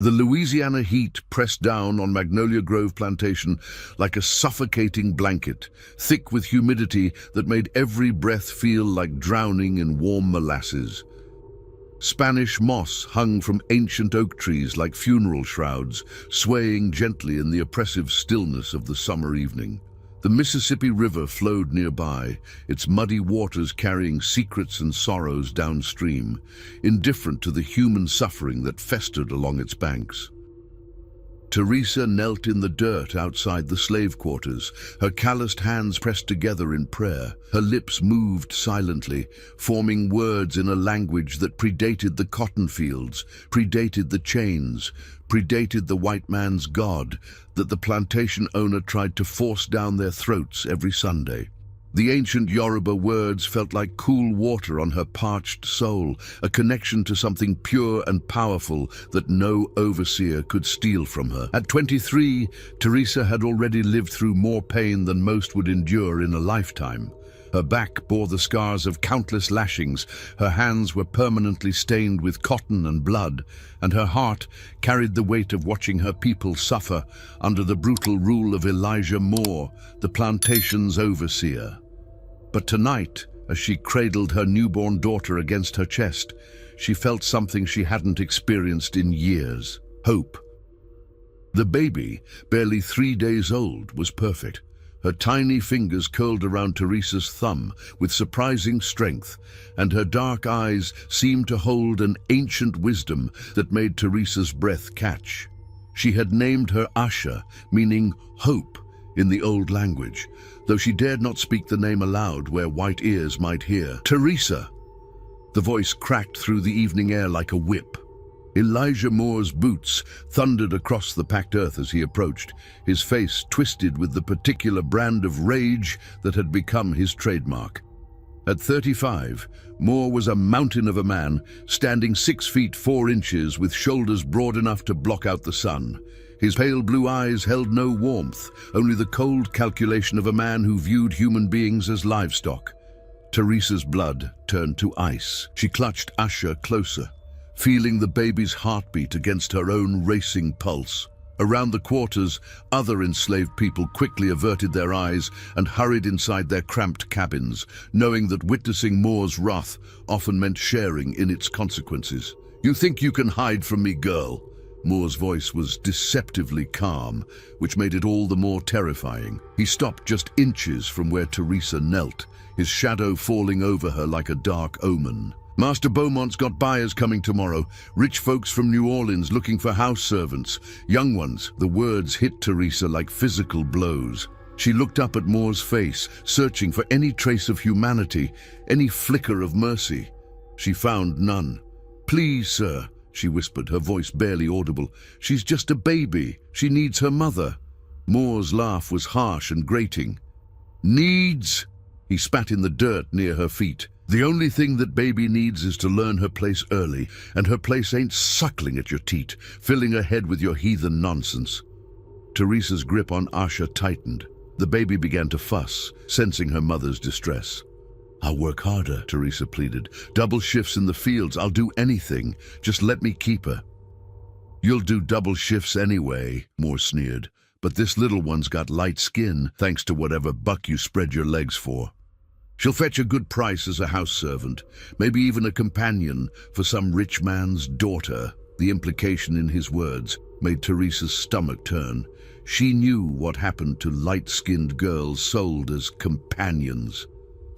The Louisiana heat pressed down on Magnolia Grove Plantation like a suffocating blanket, thick with humidity that made every breath feel like drowning in warm molasses. Spanish moss hung from ancient oak trees like funeral shrouds, swaying gently in the oppressive stillness of the summer evening. The Mississippi River flowed nearby, its muddy waters carrying secrets and sorrows downstream, indifferent to the human suffering that festered along its banks. Teresa knelt in the dirt outside the slave quarters, her calloused hands pressed together in prayer. Her lips moved silently, forming words in a language that predated the cotton fields, predated the chains, predated the white man's God that the plantation owner tried to force down their throats every Sunday. The ancient Yoruba words felt like cool water on her parched soul, a connection to something pure and powerful that no overseer could steal from her. At 23, Teresa had already lived through more pain than most would endure in a lifetime. Her back bore the scars of countless lashings, her hands were permanently stained with cotton and blood, and her heart carried the weight of watching her people suffer under the brutal rule of Elijah Moore, the plantation's overseer. But tonight, as she cradled her newborn daughter against her chest, she felt something she hadn't experienced in years: hope. The baby, barely 3 days old, was perfect. Her tiny fingers curled around Teresa's thumb with surprising strength, and her dark eyes seemed to hold an ancient wisdom that made Teresa's breath catch. She had named her Asha, meaning hope, in the old language, though she dared not speak the name aloud where white ears might hear. "Teresa!" The voice cracked through the evening air like a whip. Elijah Moore's boots thundered across the packed earth as he approached, his face twisted with the particular brand of rage that had become his trademark. At 35, Moore was a mountain of a man, standing 6 feet 4 inches with shoulders broad enough to block out the sun. His pale blue eyes held no warmth, only the cold calculation of a man who viewed human beings as livestock. Teresa's blood turned to ice. She clutched Asha closer, feeling the baby's heartbeat against her own racing pulse. Around the quarters, other enslaved people quickly averted their eyes and hurried inside their cramped cabins, knowing that witnessing Moore's wrath often meant sharing in its consequences. "You think you can hide from me, girl?" Moore's voice was deceptively calm, which made it all the more terrifying. He stopped just inches from where Teresa knelt, his shadow falling over her like a dark omen. "Master Beaumont's got buyers coming tomorrow, rich folks from New Orleans looking for house servants, young ones." The words hit Teresa like physical blows. She looked up at Moore's face, searching for any trace of humanity, any flicker of mercy. She found none. "Please, sir," she whispered, her voice barely audible. "She's just a baby. She needs her mother." Moore's laugh was harsh and grating. "Needs?" He spat in the dirt near her feet. "The only thing that baby needs is to learn her place early, and her place ain't suckling at your teat, filling her head with your heathen nonsense." Teresa's grip on Asha tightened. The baby began to fuss, sensing her mother's distress. "I'll work harder," Teresa pleaded. "Double shifts in the fields, I'll do anything. Just let me keep her." "You'll do double shifts anyway," Moore sneered. "But this little one's got light skin, thanks to whatever buck you spread your legs for. She'll fetch a good price as a house servant, maybe even a companion for some rich man's daughter." The implication in his words made Teresa's stomach turn. She knew what happened to light-skinned girls sold as companions.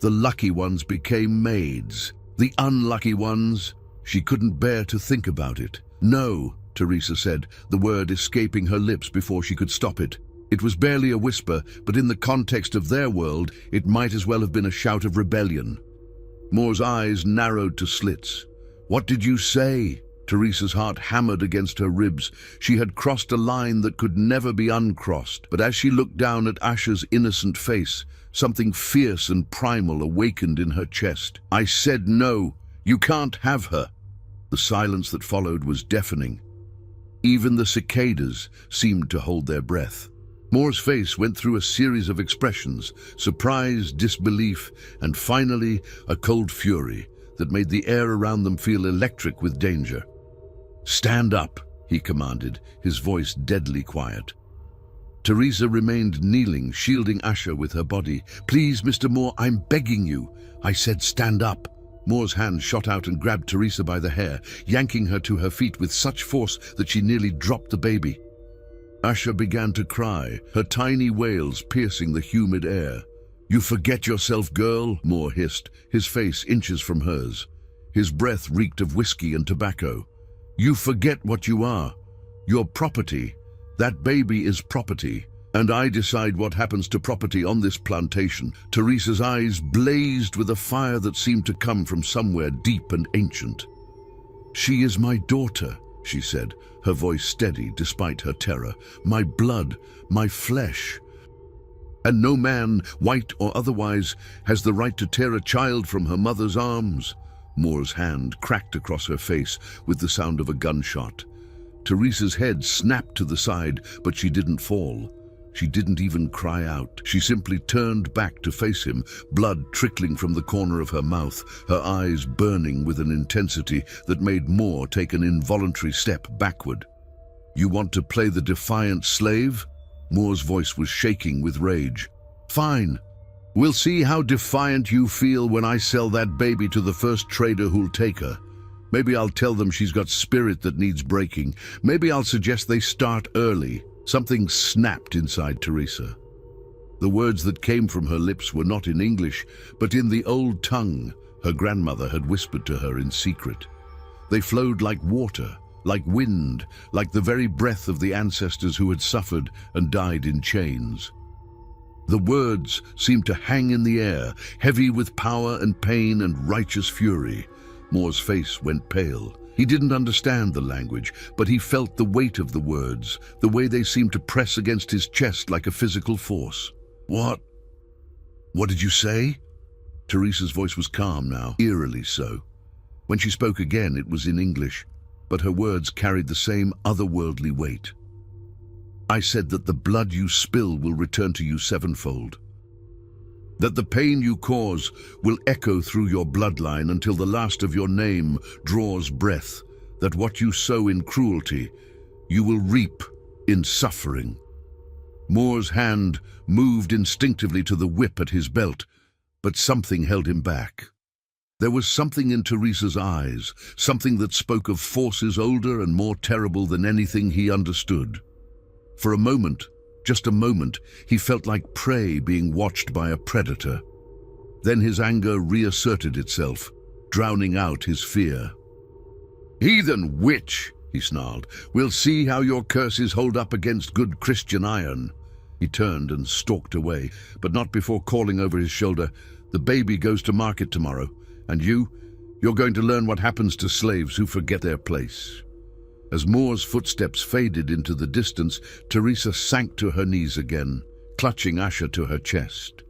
The lucky ones became maids. The unlucky ones, she couldn't bear to think about it. "No," Teresa said, the word escaping her lips before she could stop it. It was barely a whisper, but in the context of their world, it might as well have been a shout of rebellion. Moore's eyes narrowed to slits. "What did you say?" Teresa's heart hammered against her ribs. She had crossed a line that could never be uncrossed, but as she looked down at Asha's innocent face, something fierce and primal awakened in her chest. "I said no. You can't have her." The silence that followed was deafening. Even the cicadas seemed to hold their breath. Moore's face went through a series of expressions: surprise, disbelief, and finally a cold fury that made the air around them feel electric with danger. "Stand up," he commanded, his voice deadly quiet. Teresa remained kneeling, shielding Asher with her body. "Please, Mr. Moore, I'm begging you." I said, "Stand up." Moore's hand shot out and grabbed Teresa by the hair, yanking her to her feet with such force that she nearly dropped the baby. Asher began to cry, her tiny wails piercing the humid air. "You forget yourself, girl," Moore hissed, his face inches from hers. His breath reeked of whiskey and tobacco. "You forget what you are. You're property. That baby is property. And I decide what happens to property on this plantation." Teresa's eyes blazed with a fire that seemed to come from somewhere deep and ancient. "She is my daughter," she said, her voice steady despite her terror. "My blood, my flesh. And no man, white or otherwise, has the right to tear a child from her mother's arms." Moore's hand cracked across her face with the sound of a gunshot. Teresa's head snapped to the side, but she didn't fall. She didn't even cry out. She simply turned back to face him, blood trickling from the corner of her mouth, her eyes burning with an intensity that made Moore take an involuntary step backward. "You want to play the defiant slave?" Moore's voice was shaking with rage. "Fine. We'll see how defiant you feel when I sell that baby to the first trader who'll take her. Maybe I'll tell them she's got spirit that needs breaking. Maybe I'll suggest they start early." Something snapped inside Teresa. The words that came from her lips were not in English, but in the old tongue her grandmother had whispered to her in secret. They flowed like water, like wind, like the very breath of the ancestors who had suffered and died in chains. The words seemed to hang in the air, heavy with power and pain and righteous fury. Moore's face went pale. He didn't understand the language, but he felt the weight of the words, the way they seemed to press against his chest like a physical force. What did you say?" Teresa's voice was calm now, eerily so. When she spoke again, it was in English, but her words carried the same otherworldly weight. "I said that the blood you spill will return to you sevenfold. That the pain you cause will echo through your bloodline until the last of your name draws breath. That what you sow in cruelty, you will reap in suffering." Moore's hand moved instinctively to the whip at his belt, but something held him back. There was something in Teresa's eyes, something that spoke of forces older and more terrible than anything he understood. For a moment, just a moment, he felt like prey being watched by a predator. Then his anger reasserted itself, drowning out his fear. "Heathen witch," he snarled. "We'll see how your curses hold up against good Christian iron." He turned and stalked away, but not before calling over his shoulder, "The baby goes to market tomorrow, and you're going to learn what happens to slaves who forget their place." As Moore's footsteps faded into the distance, Teresa sank to her knees again, clutching Asher to her chest.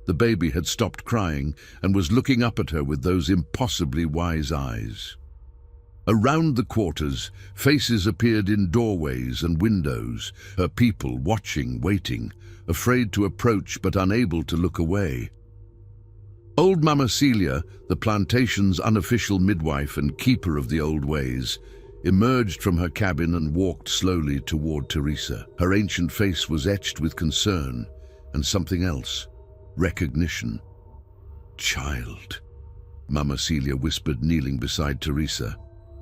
The baby had stopped crying and was looking up at her with those impossibly wise eyes. Around the quarters, faces appeared in doorways and windows, her people watching, waiting, afraid to approach but unable to look away. Old Mama Celia, the plantation's unofficial midwife and keeper of the old ways, emerged from her cabin and walked slowly toward Teresa. Her ancient face was etched with concern and something else, recognition. "Child," Mama Celia whispered, kneeling beside Teresa.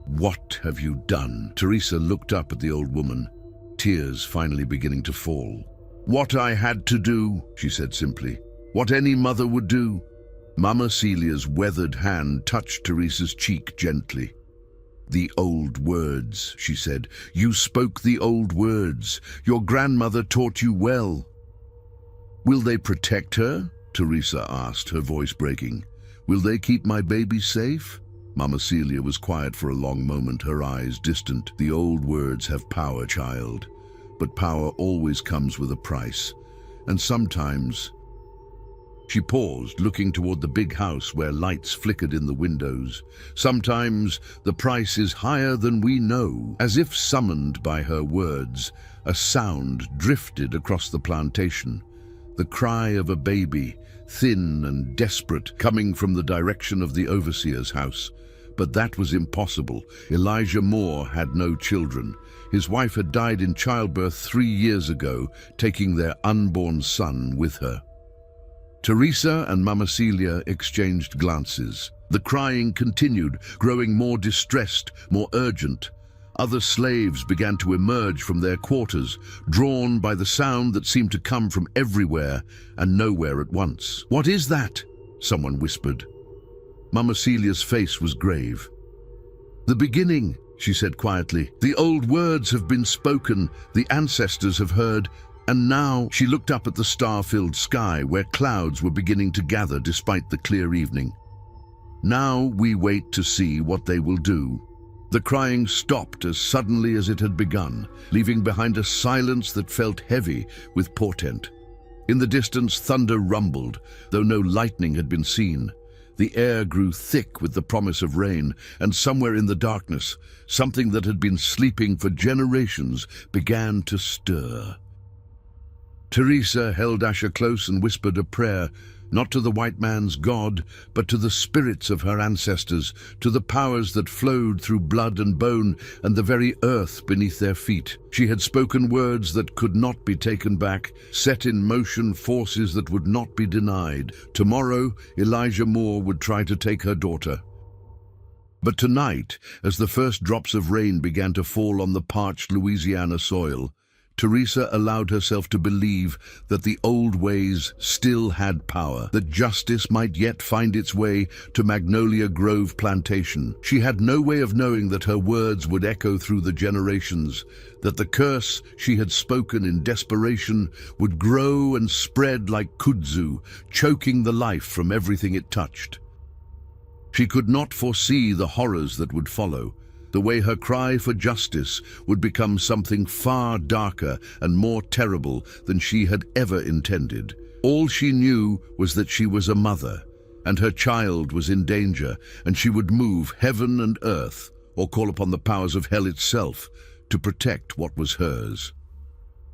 "What have you done?" Teresa looked up at the old woman, tears finally beginning to fall. "What I had to do," she said simply. "What any mother would do." Mama Celia's weathered hand touched Teresa's cheek gently. "The old words," she said. "You spoke the old words. Your grandmother taught you well." "Will they protect her?" Teresa asked, her voice breaking. "Will they keep my baby safe?" Mama Celia was quiet for a long moment, her eyes distant. "The old words have power, child, but power always comes with a price. And sometimes—" She paused, looking toward the big house where lights flickered in the windows. "Sometimes the price is higher than we know." As if summoned by her words, a sound drifted across the plantation. The cry of a baby, thin and desperate, coming from the direction of the overseer's house. But that was impossible. Elijah Moore had no children. His wife had died in childbirth 3 years ago, taking their unborn son with her. Teresa and Mama Celia exchanged glances. The crying continued, growing more distressed, more urgent. Other slaves began to emerge from their quarters, drawn by the sound that seemed to come from everywhere and nowhere at once. "What is that?" someone whispered. Mama Celia's face was grave. "The beginning," she said quietly. "The old words have been spoken, the ancestors have heard, and now..." She looked up at the star-filled sky where clouds were beginning to gather despite the clear evening. "Now we wait to see what they will do." The crying stopped as suddenly as it had begun, leaving behind a silence that felt heavy with portent. In the distance, thunder rumbled, though no lightning had been seen. The air grew thick with the promise of rain, and somewhere in the darkness, something that had been sleeping for generations began to stir. Teresa held Asher close and whispered a prayer, not to the white man's God, but to the spirits of her ancestors, to the powers that flowed through blood and bone and the very earth beneath their feet. She had spoken words that could not be taken back, set in motion forces that would not be denied. Tomorrow, Elijah Moore would try to take her daughter. But tonight, as the first drops of rain began to fall on the parched Louisiana soil, Teresa allowed herself to believe that the old ways still had power, that justice might yet find its way to Magnolia Grove Plantation. She had no way of knowing that her words would echo through the generations, that the curse she had spoken in desperation would grow and spread like kudzu, choking the life from everything it touched. She could not foresee the horrors that would follow, the way her cry for justice would become something far darker and more terrible than she had ever intended. All she knew was that she was a mother, and her child was in danger, and she would move heaven and earth, or call upon the powers of hell itself, to protect what was hers.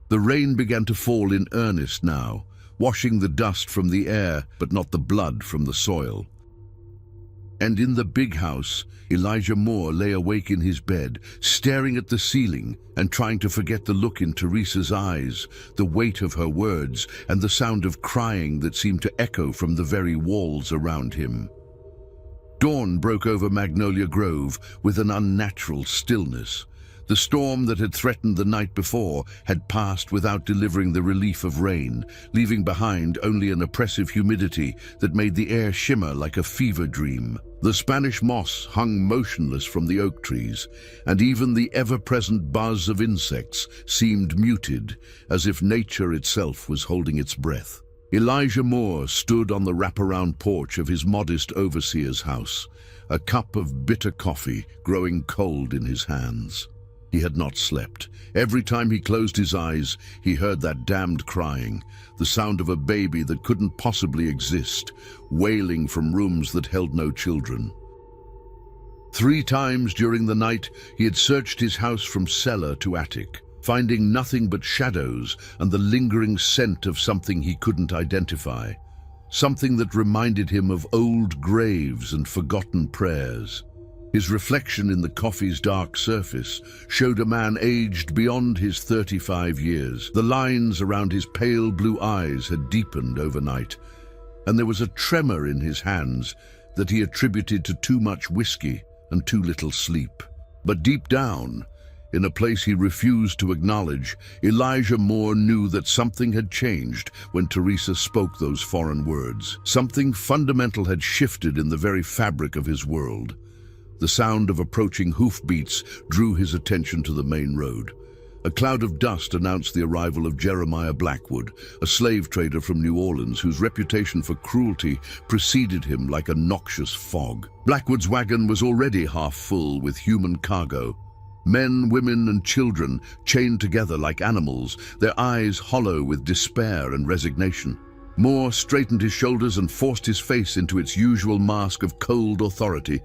The rain began to fall in earnest now, washing the dust from the air, but not the blood from the soil. And in the big house, Elijah Moore lay awake in his bed, staring at the ceiling and trying to forget the look in Teresa's eyes, the weight of her words, and the sound of crying that seemed to echo from the very walls around him. Dawn broke over Magnolia Grove with an unnatural stillness. The storm that had threatened the night before had passed without delivering the relief of rain, leaving behind only an oppressive humidity that made the air shimmer like a fever dream. The Spanish moss hung motionless from the oak trees, and even the ever-present buzz of insects seemed muted, as if nature itself was holding its breath. Elijah Moore stood on the wraparound porch of his modest overseer's house, a cup of bitter coffee growing cold in his hands. He had not slept. Every time he closed his eyes, he heard that damned crying, the sound of a baby that couldn't possibly exist, wailing from rooms that held no children. 3 times during the night, he had searched his house from cellar to attic, finding nothing but shadows and the lingering scent of something he couldn't identify, something that reminded him of old graves and forgotten prayers. His reflection in the coffee's dark surface showed a man aged beyond his 35 years. The lines around his pale blue eyes had deepened overnight, and there was a tremor in his hands that he attributed to too much whiskey and too little sleep. But deep down, in a place he refused to acknowledge, Elijah Moore knew that something had changed when Teresa spoke those foreign words. Something fundamental had shifted in the very fabric of his world. The sound of approaching hoofbeats drew his attention to the main road. A cloud of dust announced the arrival of Jeremiah Blackwood, a slave trader from New Orleans whose reputation for cruelty preceded him like a noxious fog. Blackwood's wagon was already half full with human cargo. Men, women, and children chained together like animals, their eyes hollow with despair and resignation. Moore straightened his shoulders and forced his face into its usual mask of cold authority.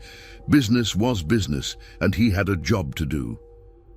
Business was business, and he had a job to do.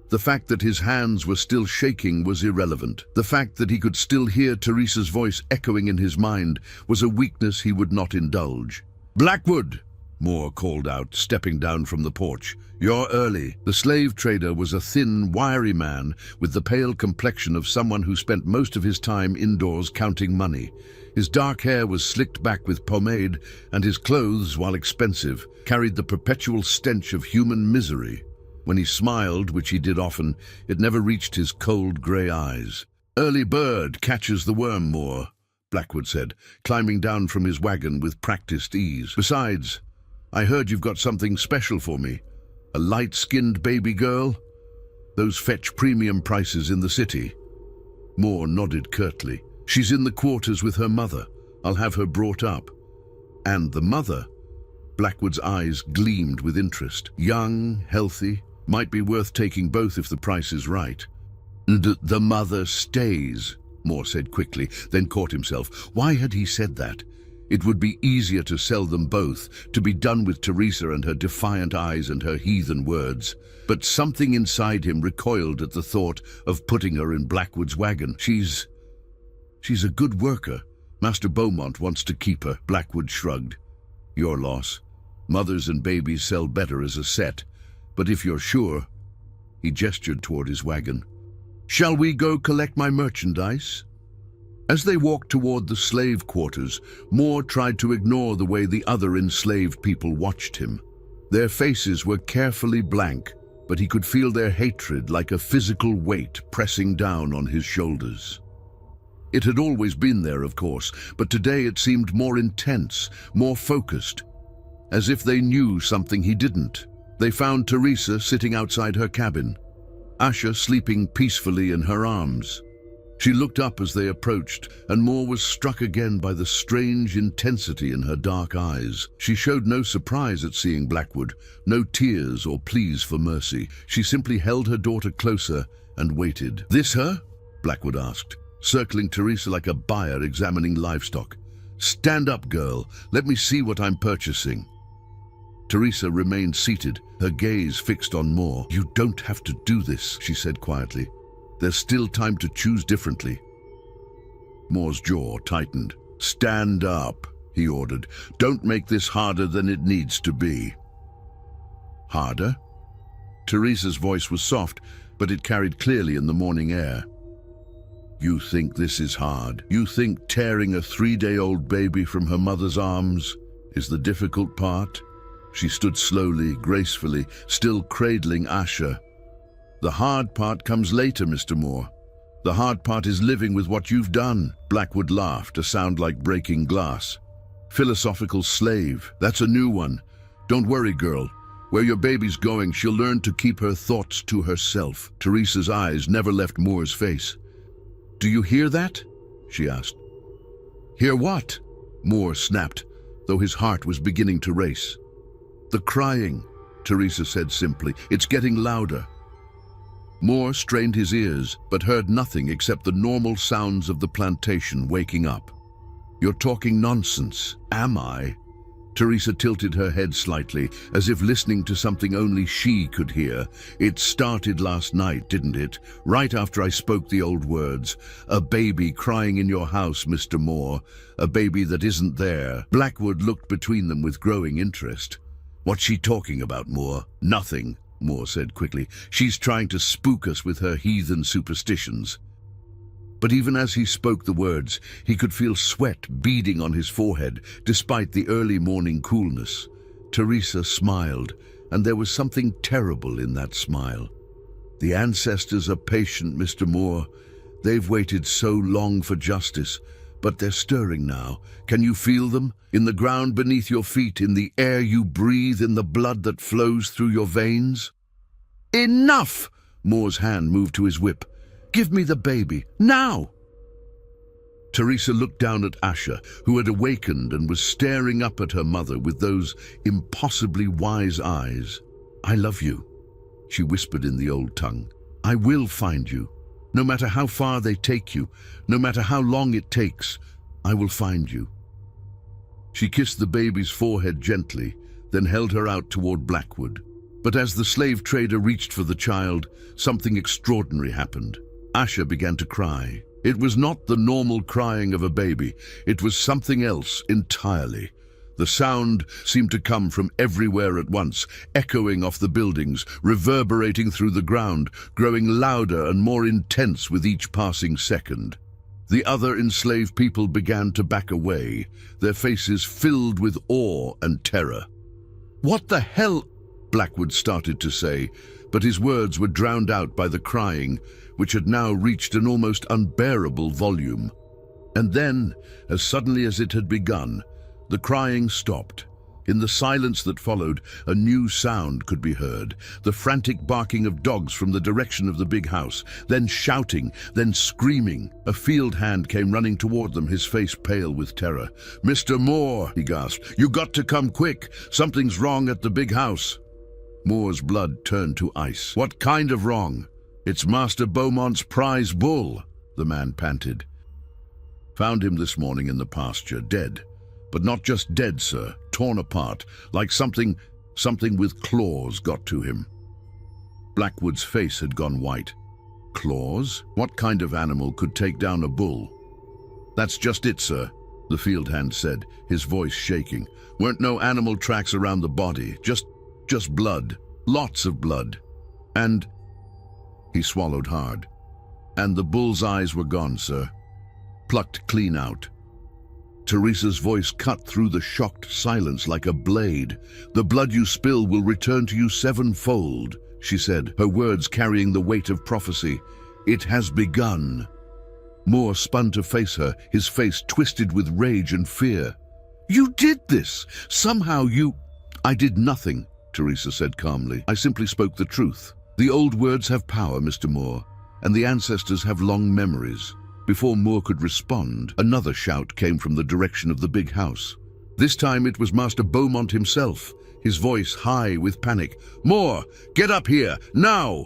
The fact that his hands were still shaking was irrelevant. The fact that he could still hear Teresa's voice echoing in his mind was a weakness he would not indulge. "Blackwood!" Moore called out, stepping down from the porch. "You're early." The slave trader was a thin, wiry man with the pale complexion of someone who spent most of his time indoors counting money. His dark hair was slicked back with pomade, and his clothes, while expensive, carried the perpetual stench of human misery. When he smiled, which he did often, it never reached his cold grey eyes. "Early bird catches the worm, Moore," Blackwood said, climbing down from his wagon with practiced ease. "Besides, I heard you've got something special for me. A light-skinned baby girl? Those fetch premium prices in the city." Moore nodded curtly. "She's in the quarters with her mother. I'll have her brought up." "And the mother?" Blackwood's eyes gleamed with interest. "Young, healthy, might be worth taking both if the price is right." The mother stays," Moore said quickly, then caught himself. Why had he said that? It would be easier to sell them both, to be done with Teresa and her defiant eyes and her heathen words. But something inside him recoiled at the thought of putting her in Blackwood's wagon. She's a good worker. Master Beaumont wants to keep her." Blackwood shrugged. "Your loss. Mothers and babies sell better as a set. But if you're sure..." He gestured toward his wagon. "Shall we go collect my merchandise?" As they walked toward the slave quarters, Moore tried to ignore the way the other enslaved people watched him. Their faces were carefully blank, but he could feel their hatred like a physical weight pressing down on his shoulders. It had always been there, of course, but today it seemed more intense, more focused, as if they knew something he didn't. They found Teresa sitting outside her cabin, Asher sleeping peacefully in her arms. She looked up as they approached, and Moore was struck again by the strange intensity in her dark eyes. She showed no surprise at seeing Blackwood, no tears or pleas for mercy. She simply held her daughter closer and waited. "This her?" Blackwood asked, circling Teresa like a buyer examining livestock. "Stand up, girl. Let me see what I'm purchasing." Teresa remained seated, her gaze fixed on Moore. "You don't have to do this," she said quietly. "There's still time to choose differently." Moore's jaw tightened. "Stand up," he ordered. "Don't make this harder than it needs to be." "Harder?" Teresa's voice was soft, but it carried clearly in the morning air. "You think this is hard? You think tearing a 3-day-old baby from her mother's arms is the difficult part?" She stood slowly, gracefully, still cradling Asher. "The hard part comes later, Mr. Moore. The hard part is living with what you've done." Blackwood laughed, a sound like breaking glass. "Philosophical slave, that's a new one. Don't worry, girl. Where your baby's going, she'll learn to keep her thoughts to herself." Teresa's eyes never left Moore's face. "Do you hear that?" she asked. "Hear what?" Moore snapped, though his heart was beginning to race. "The crying," Teresa said simply. "It's getting louder." Moore strained his ears, but heard nothing except the normal sounds of the plantation waking up. "You're talking nonsense." "Am I?" Teresa tilted her head slightly, as if listening to something only she could hear. "It started last night, didn't it? Right after I spoke the old words. A baby crying in your house, Mr. Moore. A baby that isn't there." Blackwood looked between them with growing interest. "What's she talking about, Moore?" "Nothing," Moore said quickly. "She's trying to spook us with her heathen superstitions." But even as he spoke the words, he could feel sweat beading on his forehead, despite the early morning coolness. Teresa smiled, and there was something terrible in that smile. "The ancestors are patient, Mr. Moore. They've waited so long for justice, but they're stirring now. Can you feel them? In the ground beneath your feet, in the air you breathe, in the blood that flows through your veins?" "Enough!" Moore's hand moved to his whip. "Give me the baby, now!" Teresa looked down at Asher, who had awakened and was staring up at her mother with those impossibly wise eyes. "I love you," she whispered in the old tongue. "I will find you. No matter how far they take you, no matter how long it takes, I will find you." She kissed the baby's forehead gently, then held her out toward Blackwood. But as the slave trader reached for the child, something extraordinary happened. Asher began to cry. It was not the normal crying of a baby. It was something else entirely. The sound seemed to come from everywhere at once, echoing off the buildings, reverberating through the ground, growing louder and more intense with each passing second. The other enslaved people began to back away, their faces filled with awe and terror. "What the hell?" Blackwood started to say, but his words were drowned out by the crying, which had now reached an almost unbearable volume. And then, as suddenly as it had begun, the crying stopped. In the silence that followed, a new sound could be heard, the frantic barking of dogs from the direction of the big house, then shouting, then screaming. A field hand came running toward them, his face pale with terror. "Mr. Moore," he gasped, "you got to come quick. Something's wrong at the big house." Moore's blood turned to ice. "What kind of wrong?" "It's Master Beaumont's prize bull," the man panted. "Found him this morning in the pasture, dead. But not just dead, sir, torn apart, like something with claws got to him." Blackwood's face had gone white. "Claws? What kind of animal could take down a bull?" "That's just it, sir," the field hand said, his voice shaking. "Weren't no animal tracks around the body, just blood, lots of blood. And," he swallowed hard, "and the bull's eyes were gone, sir. Plucked clean out." Teresa's voice cut through the shocked silence like a blade. "The blood you spill will return to you sevenfold," she said, her words carrying the weight of prophecy. "It has begun." Moore spun to face her, his face twisted with rage and fear. "You did this! Somehow you—" "I did nothing," Teresa said calmly. "I simply spoke the truth. The old words have power, Mr. Moore, and the ancestors have long memories." Before Moore could respond, another shout came from the direction of the big house. This time it was Master Beaumont himself, his voice high with panic. "Moore, get up here, now!"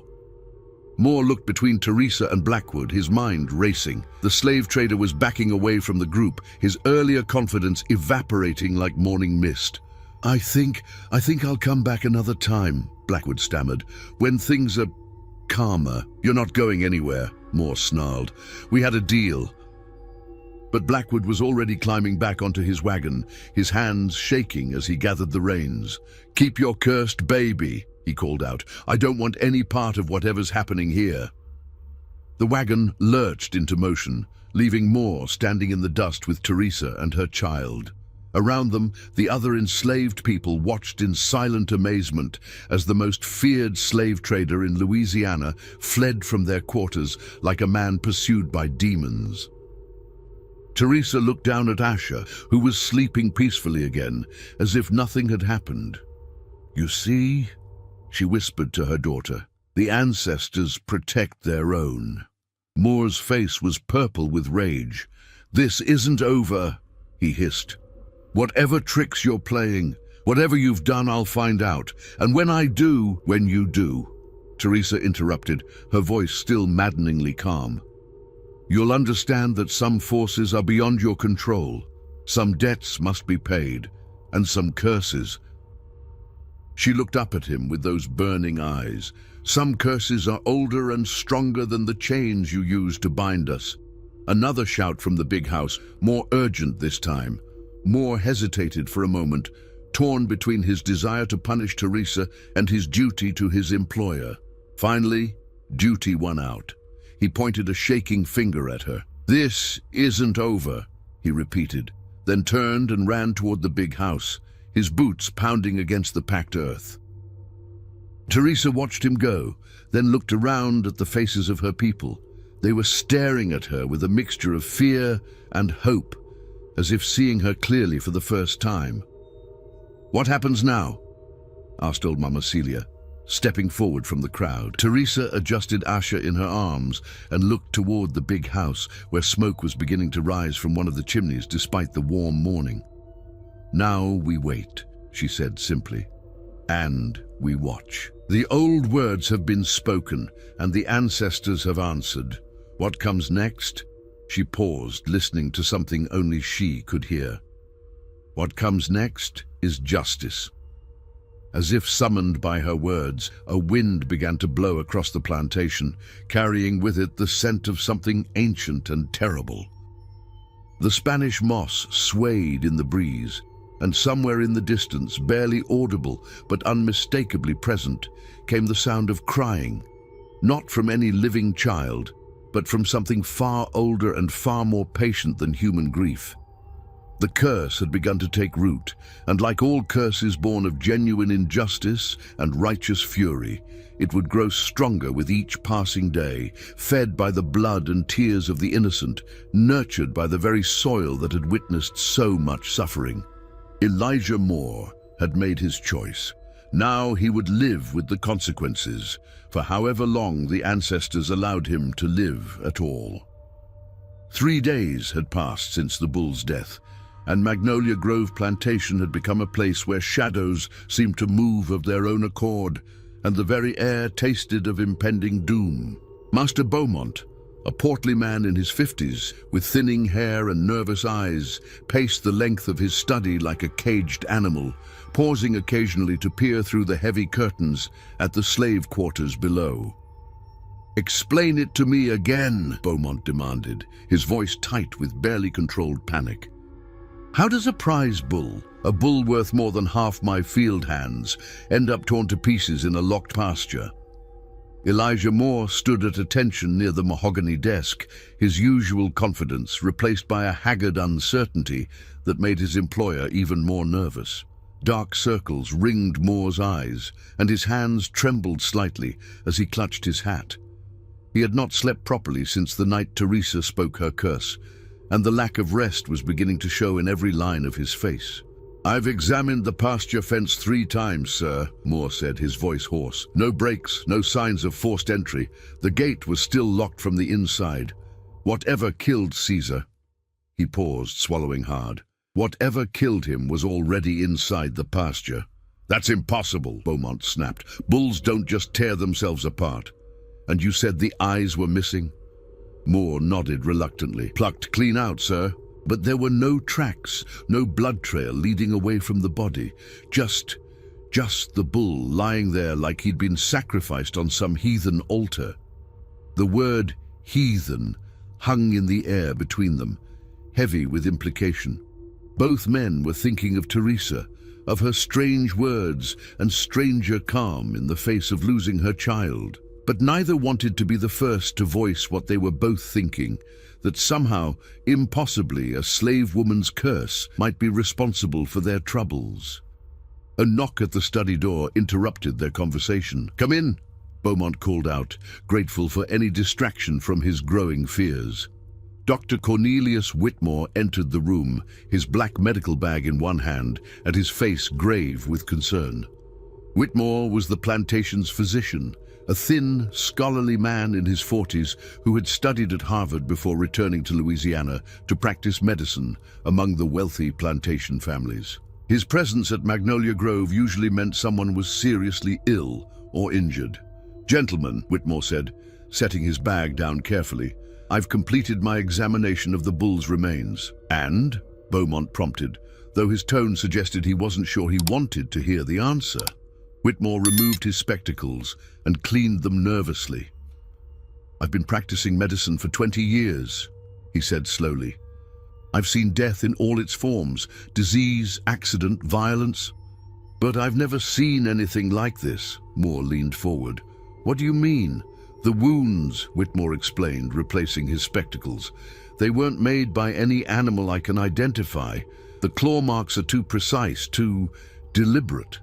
Moore looked between Teresa and Blackwood, his mind racing. The slave trader was backing away from the group, his earlier confidence evaporating like morning mist. I think I'll come back another time," Blackwood stammered, "when things are calmer." "You're not going anywhere," Moore snarled. "We had a deal." But Blackwood was already climbing back onto his wagon, his hands shaking as he gathered the reins. "Keep your cursed baby," he called out. "I don't want any part of whatever's happening here." The wagon lurched into motion, leaving Moore standing in the dust with Teresa and her child. Around them, the other enslaved people watched in silent amazement as the most feared slave trader in Louisiana fled from their quarters like a man pursued by demons. Teresa looked down at Asher, who was sleeping peacefully again, as if nothing had happened. "You see," she whispered to her daughter, "the ancestors protect their own." Moore's face was purple with rage. "This isn't over," he hissed. "Whatever tricks you're playing, whatever you've done, I'll find out. And when you do, Teresa interrupted, her voice still maddeningly calm. "You'll understand that some forces are beyond your control. Some debts must be paid, and some curses." She looked up at him with those burning eyes. "Some curses are older and stronger than the chains you use to bind us." Another shout from the big house, more urgent this time. Moore hesitated for a moment, torn between his desire to punish Teresa and his duty to his employer. Finally, duty won out. He pointed a shaking finger at her. "This isn't over," he repeated, then turned and ran toward the big house, his boots pounding against the packed earth. Teresa watched him go, then looked around at the faces of her people. They were staring at her with a mixture of fear and hope, as if seeing her clearly for the first time. "What happens now?" asked old Mama Celia, stepping forward from the crowd. Teresa adjusted Asher in her arms and looked toward the big house, where smoke was beginning to rise from one of the chimneys despite the warm morning. "Now we wait," she said simply, "and we watch. The old words have been spoken, and the ancestors have answered. What comes next?" She paused, listening to something only she could hear. "What comes next is justice." As if summoned by her words, a wind began to blow across the plantation, carrying with it the scent of something ancient and terrible. The Spanish moss swayed in the breeze, And somewhere in the distance, barely audible but unmistakably present, came the sound of crying, not from any living child, but from something far older and far more patient than human grief. The curse had begun to take root, and like all curses born of genuine injustice and righteous fury, it would grow stronger with each passing day, fed by the blood and tears of the innocent, nurtured by the very soil that had witnessed so much suffering. Elijah Moore had made his choice. Now he would live with the consequences, for however long the ancestors allowed him to live at all. 3 days had passed since the bull's death, and Magnolia Grove Plantation had become a place where shadows seemed to move of their own accord, and the very air tasted of impending doom. Master Beaumont, a portly man in his 50s, with thinning hair and nervous eyes, paced the length of his study like a caged animal, pausing occasionally to peer through the heavy curtains at the slave quarters below. "Explain it to me again," Beaumont demanded, his voice tight with barely controlled panic. "How does a prize bull, a bull worth more than half my field hands, end up torn to pieces in a locked pasture?" Elijah Moore stood at attention near the mahogany desk, his usual confidence replaced by a haggard uncertainty that made his employer even more nervous. Dark circles ringed Moore's eyes, and his hands trembled slightly as he clutched his hat. He had not slept properly since the night Teresa spoke her curse, and the lack of rest was beginning to show in every line of his face. "I've examined the pasture fence 3 times, sir," Moore said, his voice hoarse. "No breaks, no signs of forced entry. The gate was still locked from the inside. Whatever killed Caesar—" He paused, swallowing hard. "Whatever killed him was already inside the pasture." "That's impossible," Beaumont snapped. "Bulls don't just tear themselves apart. And you said the eyes were missing?" Moore nodded reluctantly. "Plucked clean out, sir. But there were no tracks, no blood trail leading away from the body. Just the bull lying there like he'd been sacrificed on some heathen altar." The word heathen hung in the air between them, heavy with implication. Both men were thinking of Teresa, of her strange words and stranger calm in the face of losing her child. But neither wanted to be the first to voice what they were both thinking, that somehow, impossibly, a slave woman's curse might be responsible for their troubles. A knock at the study door interrupted their conversation. "Come in," Beaumont called out, grateful for any distraction from his growing fears. Dr. Cornelius Whitmore entered the room, his black medical bag in one hand and his face grave with concern. Whitmore was the plantation's physician, a thin, scholarly man in his 40s who had studied at Harvard before returning to Louisiana to practice medicine among the wealthy plantation families. His presence at Magnolia Grove usually meant someone was seriously ill or injured. "Gentlemen," Whitmore said, setting his bag down carefully, "I've completed my examination of the bull's remains." "And?" Beaumont prompted, though his tone suggested he wasn't sure he wanted to hear the answer. Whitmore removed his spectacles and cleaned them nervously. "I've been practicing medicine for 20 years, he said slowly. "I've seen death in all its forms, disease, accident, violence. But I've never seen anything like this." Moore leaned forward. "What do you mean?" "The wounds," Whitmore explained, replacing his spectacles. "They weren't made by any animal I can identify. The claw marks are too precise, too deliberate.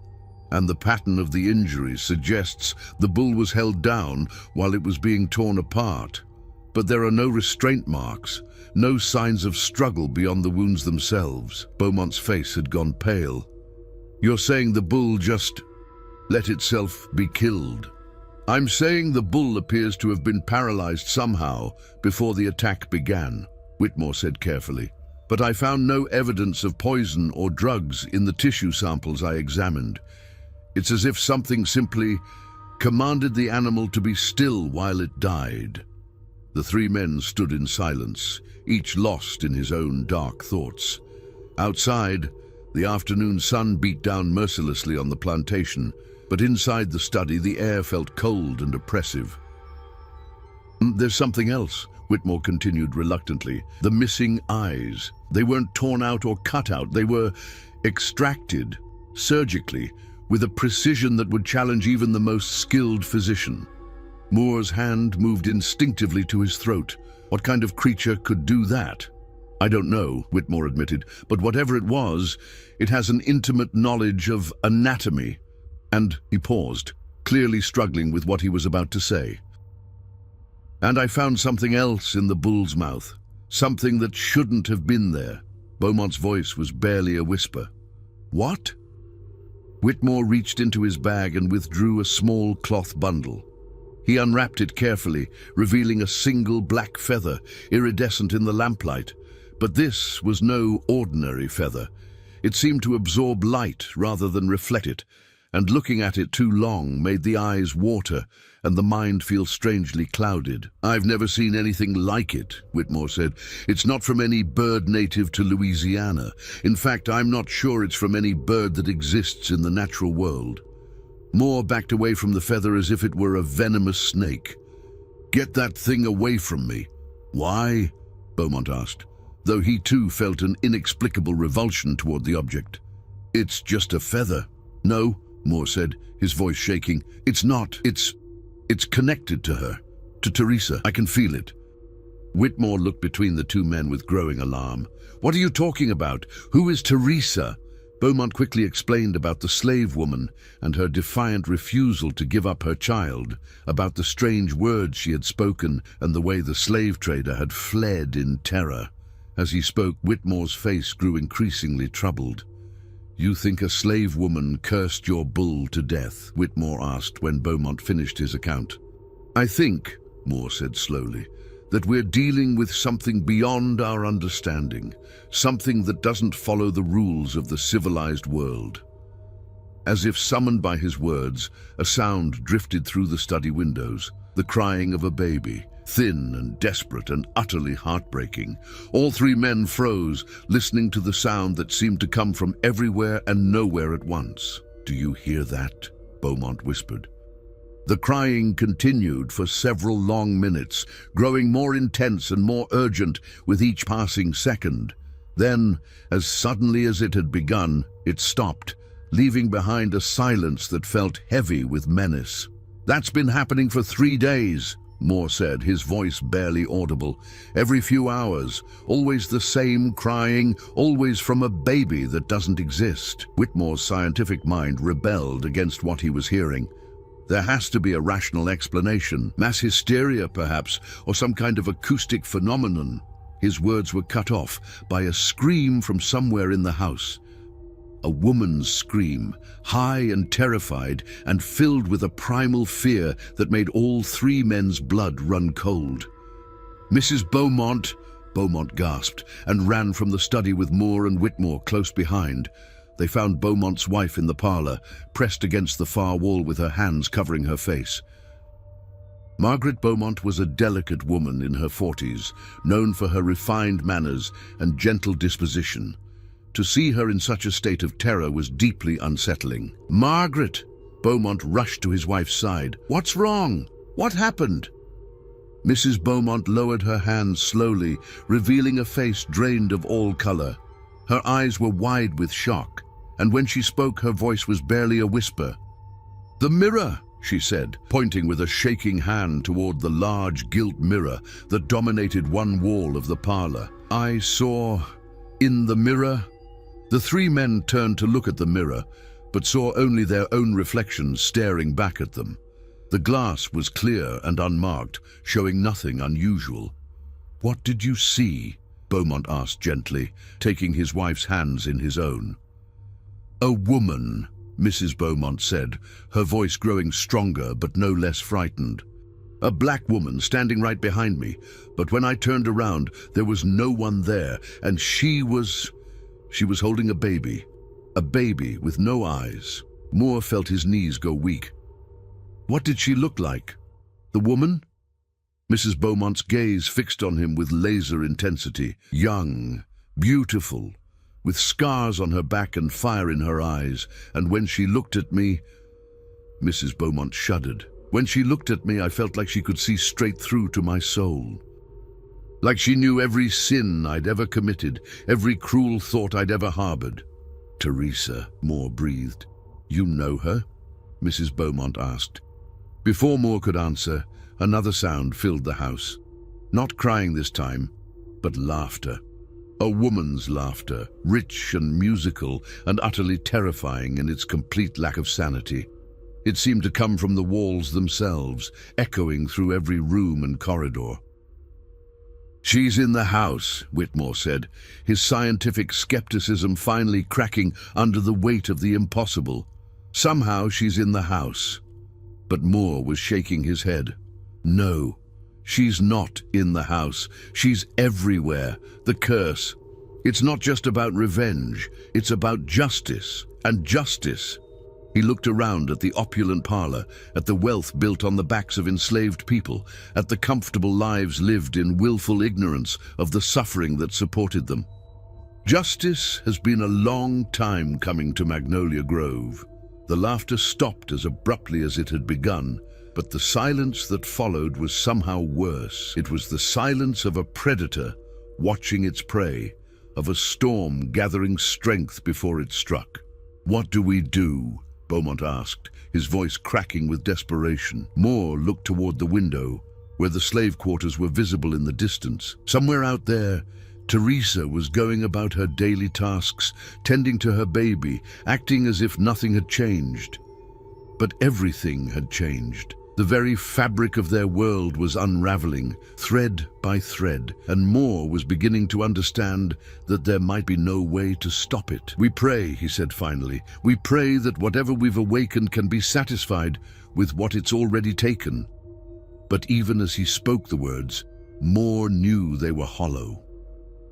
And the pattern of the injuries suggests the bull was held down while it was being torn apart. But there are no restraint marks, no signs of struggle beyond the wounds themselves." Beaumont's face had gone pale. "You're saying the bull just let itself be killed?" "I'm saying the bull appears to have been paralyzed somehow before the attack began," Whitmore said carefully. "But I found no evidence of poison or drugs in the tissue samples I examined. It's as if something simply commanded the animal to be still while it died." The 3 men stood in silence, each lost in his own dark thoughts. Outside, the afternoon sun beat down mercilessly on the plantation, but inside the study the air felt cold and oppressive. "There's something else," Whitmore continued reluctantly. "The missing eyes. They weren't torn out or cut out. They were extracted, surgically, with a precision that would challenge even the most skilled physician. Moore's hand moved instinctively to his throat. What kind of creature could do that? I don't know, Whitmore admitted, but whatever it was, it has an intimate knowledge of anatomy. And he paused, clearly struggling with what he was about to say. And I found something else in the bull's mouth, something that shouldn't have been there. Beaumont's voice was barely a whisper. What? Whitmore reached into his bag and withdrew a small cloth bundle. He unwrapped it carefully, revealing a single black feather, iridescent in the lamplight. But this was no ordinary feather. It seemed to absorb light rather than reflect it, and looking at it too long made the eyes water and the mind feel strangely clouded. I've never seen anything like it, Whitmore said. It's not from any bird native to Louisiana. In fact, I'm not sure it's from any bird that exists in the natural world. Moore backed away from the feather as if it were a venomous snake. Get that thing away from me. Why? Beaumont asked, though he too felt an inexplicable revulsion toward the object. It's just a feather. No, Moore said, his voice shaking. It's not. It's connected to her, to Teresa. I can feel it. Whitmore looked between the two men with growing alarm. What are you talking about? Who is Teresa? Beaumont quickly explained about the slave woman and her defiant refusal to give up her child, about the strange words she had spoken and the way the slave trader had fled in terror. As he spoke, Whitmore's face grew increasingly troubled. You think a slave woman cursed your bull to death? Whitmore asked when Beaumont finished his account. I think, Moore said slowly, that we're dealing with something beyond our understanding, something that doesn't follow the rules of the civilized world. As if summoned by his words, a sound drifted through the study windows, the crying of a baby, thin and desperate and utterly heartbreaking. All three men froze, listening to the sound that seemed to come from everywhere and nowhere at once. Do you hear that? Beaumont whispered. The crying continued for several long minutes, growing more intense and more urgent with each passing second. Then, as suddenly as it had begun, it stopped, leaving behind a silence that felt heavy with menace. That's been happening for 3 days, Moore said, his voice barely audible. Every few hours, always the same crying, always from a baby that doesn't exist. Whitmore's scientific mind rebelled against what he was hearing. There has to be a rational explanation. Mass hysteria, perhaps, or some kind of acoustic phenomenon. His words were cut off by a scream from somewhere in the house. A woman's scream, high and terrified, and filled with a primal fear that made all three men's blood run cold. Mrs. Beaumont, Beaumont gasped, and ran from the study with Moore and Whitmore close behind. They found Beaumont's wife in the parlor, pressed against the far wall with her hands covering her face. Margaret Beaumont was a delicate woman in her 40s, known for her refined manners and gentle disposition. To see her in such a state of terror was deeply unsettling. Margaret! Beaumont rushed to his wife's side. What's wrong? What happened? Mrs. Beaumont lowered her hands slowly, revealing a face drained of all color. Her eyes were wide with shock, and when she spoke, her voice was barely a whisper. The mirror, she said, pointing with a shaking hand toward the large gilt mirror that dominated one wall of the parlor. I saw in the mirror. The three men turned to look at the mirror, but saw only their own reflections staring back at them. The glass was clear and unmarked, showing nothing unusual. What did you see? Beaumont asked gently, taking his wife's hands in his own. A woman, Mrs. Beaumont said, her voice growing stronger but no less frightened. A black woman standing right behind me, but when I turned around, there was no one there, and she was holding a baby with no eyes. Moore felt his knees go weak. What did she look like? The woman? Mrs. Beaumont's gaze fixed on him with laser intensity. Young, beautiful, with scars on her back and fire in her eyes, and when she looked at me... Mrs. Beaumont shuddered. When she looked at me, I felt like she could see straight through to my soul. Like she knew every sin I'd ever committed, every cruel thought I'd ever harbored. Teresa, Moore breathed. You know her? Mrs. Beaumont asked. Before Moore could answer, another sound filled the house. Not crying this time, but laughter. A woman's laughter, rich and musical and utterly terrifying in its complete lack of sanity. It seemed to come from the walls themselves, echoing through every room and corridor. She's in the house, Whitmore said, his scientific skepticism finally cracking under the weight of the impossible. Somehow she's in the house. But Moore was shaking his head. No, she's not in the house. She's everywhere. The curse. It's not just about revenge. It's about justice. And justice. He looked around at the opulent parlor, at the wealth built on the backs of enslaved people, at the comfortable lives lived in willful ignorance of the suffering that supported them. Justice has been a long time coming to Magnolia Grove. The laughter stopped as abruptly as it had begun, but the silence that followed was somehow worse. It was the silence of a predator watching its prey, of a storm gathering strength before it struck. What do we do? Beaumont asked, his voice cracking with desperation. Moore looked toward the window, where the slave quarters were visible in the distance. Somewhere out there, Teresa was going about her daily tasks, tending to her baby, acting as if nothing had changed. But everything had changed. The very fabric of their world was unraveling, thread by thread, and Moore was beginning to understand that there might be no way to stop it. We pray, he said finally, we pray that whatever we've awakened can be satisfied with what it's already taken. But even as he spoke the words, Moore knew they were hollow.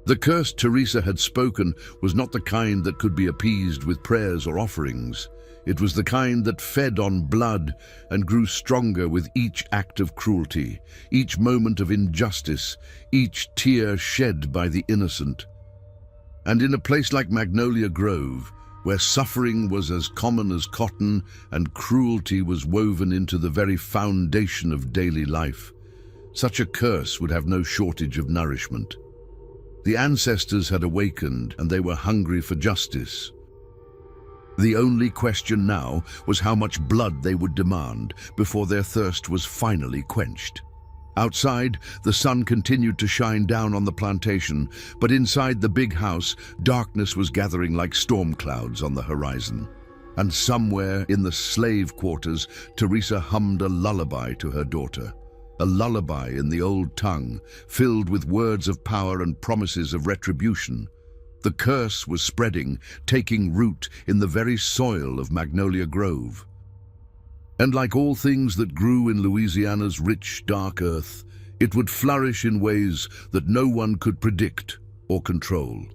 The curse Teresa had spoken was not the kind that could be appeased with prayers or offerings. It was the kind that fed on blood and grew stronger with each act of cruelty, each moment of injustice, each tear shed by the innocent. And in a place like Magnolia Grove, where suffering was as common as cotton and cruelty was woven into the very foundation of daily life, such a curse would have no shortage of nourishment. The ancestors had awakened, and they were hungry for justice. The only question now was how much blood they would demand before their thirst was finally quenched. Outside, the sun continued to shine down on the plantation, but inside the big house, darkness was gathering like storm clouds on the horizon. And somewhere in the slave quarters, Teresa hummed a lullaby to her daughter. A lullaby in the old tongue, filled with words of power and promises of retribution. The curse was spreading, taking root in the very soil of Magnolia Grove. And like all things that grew in Louisiana's rich, dark earth, it would flourish in ways that no one could predict or control.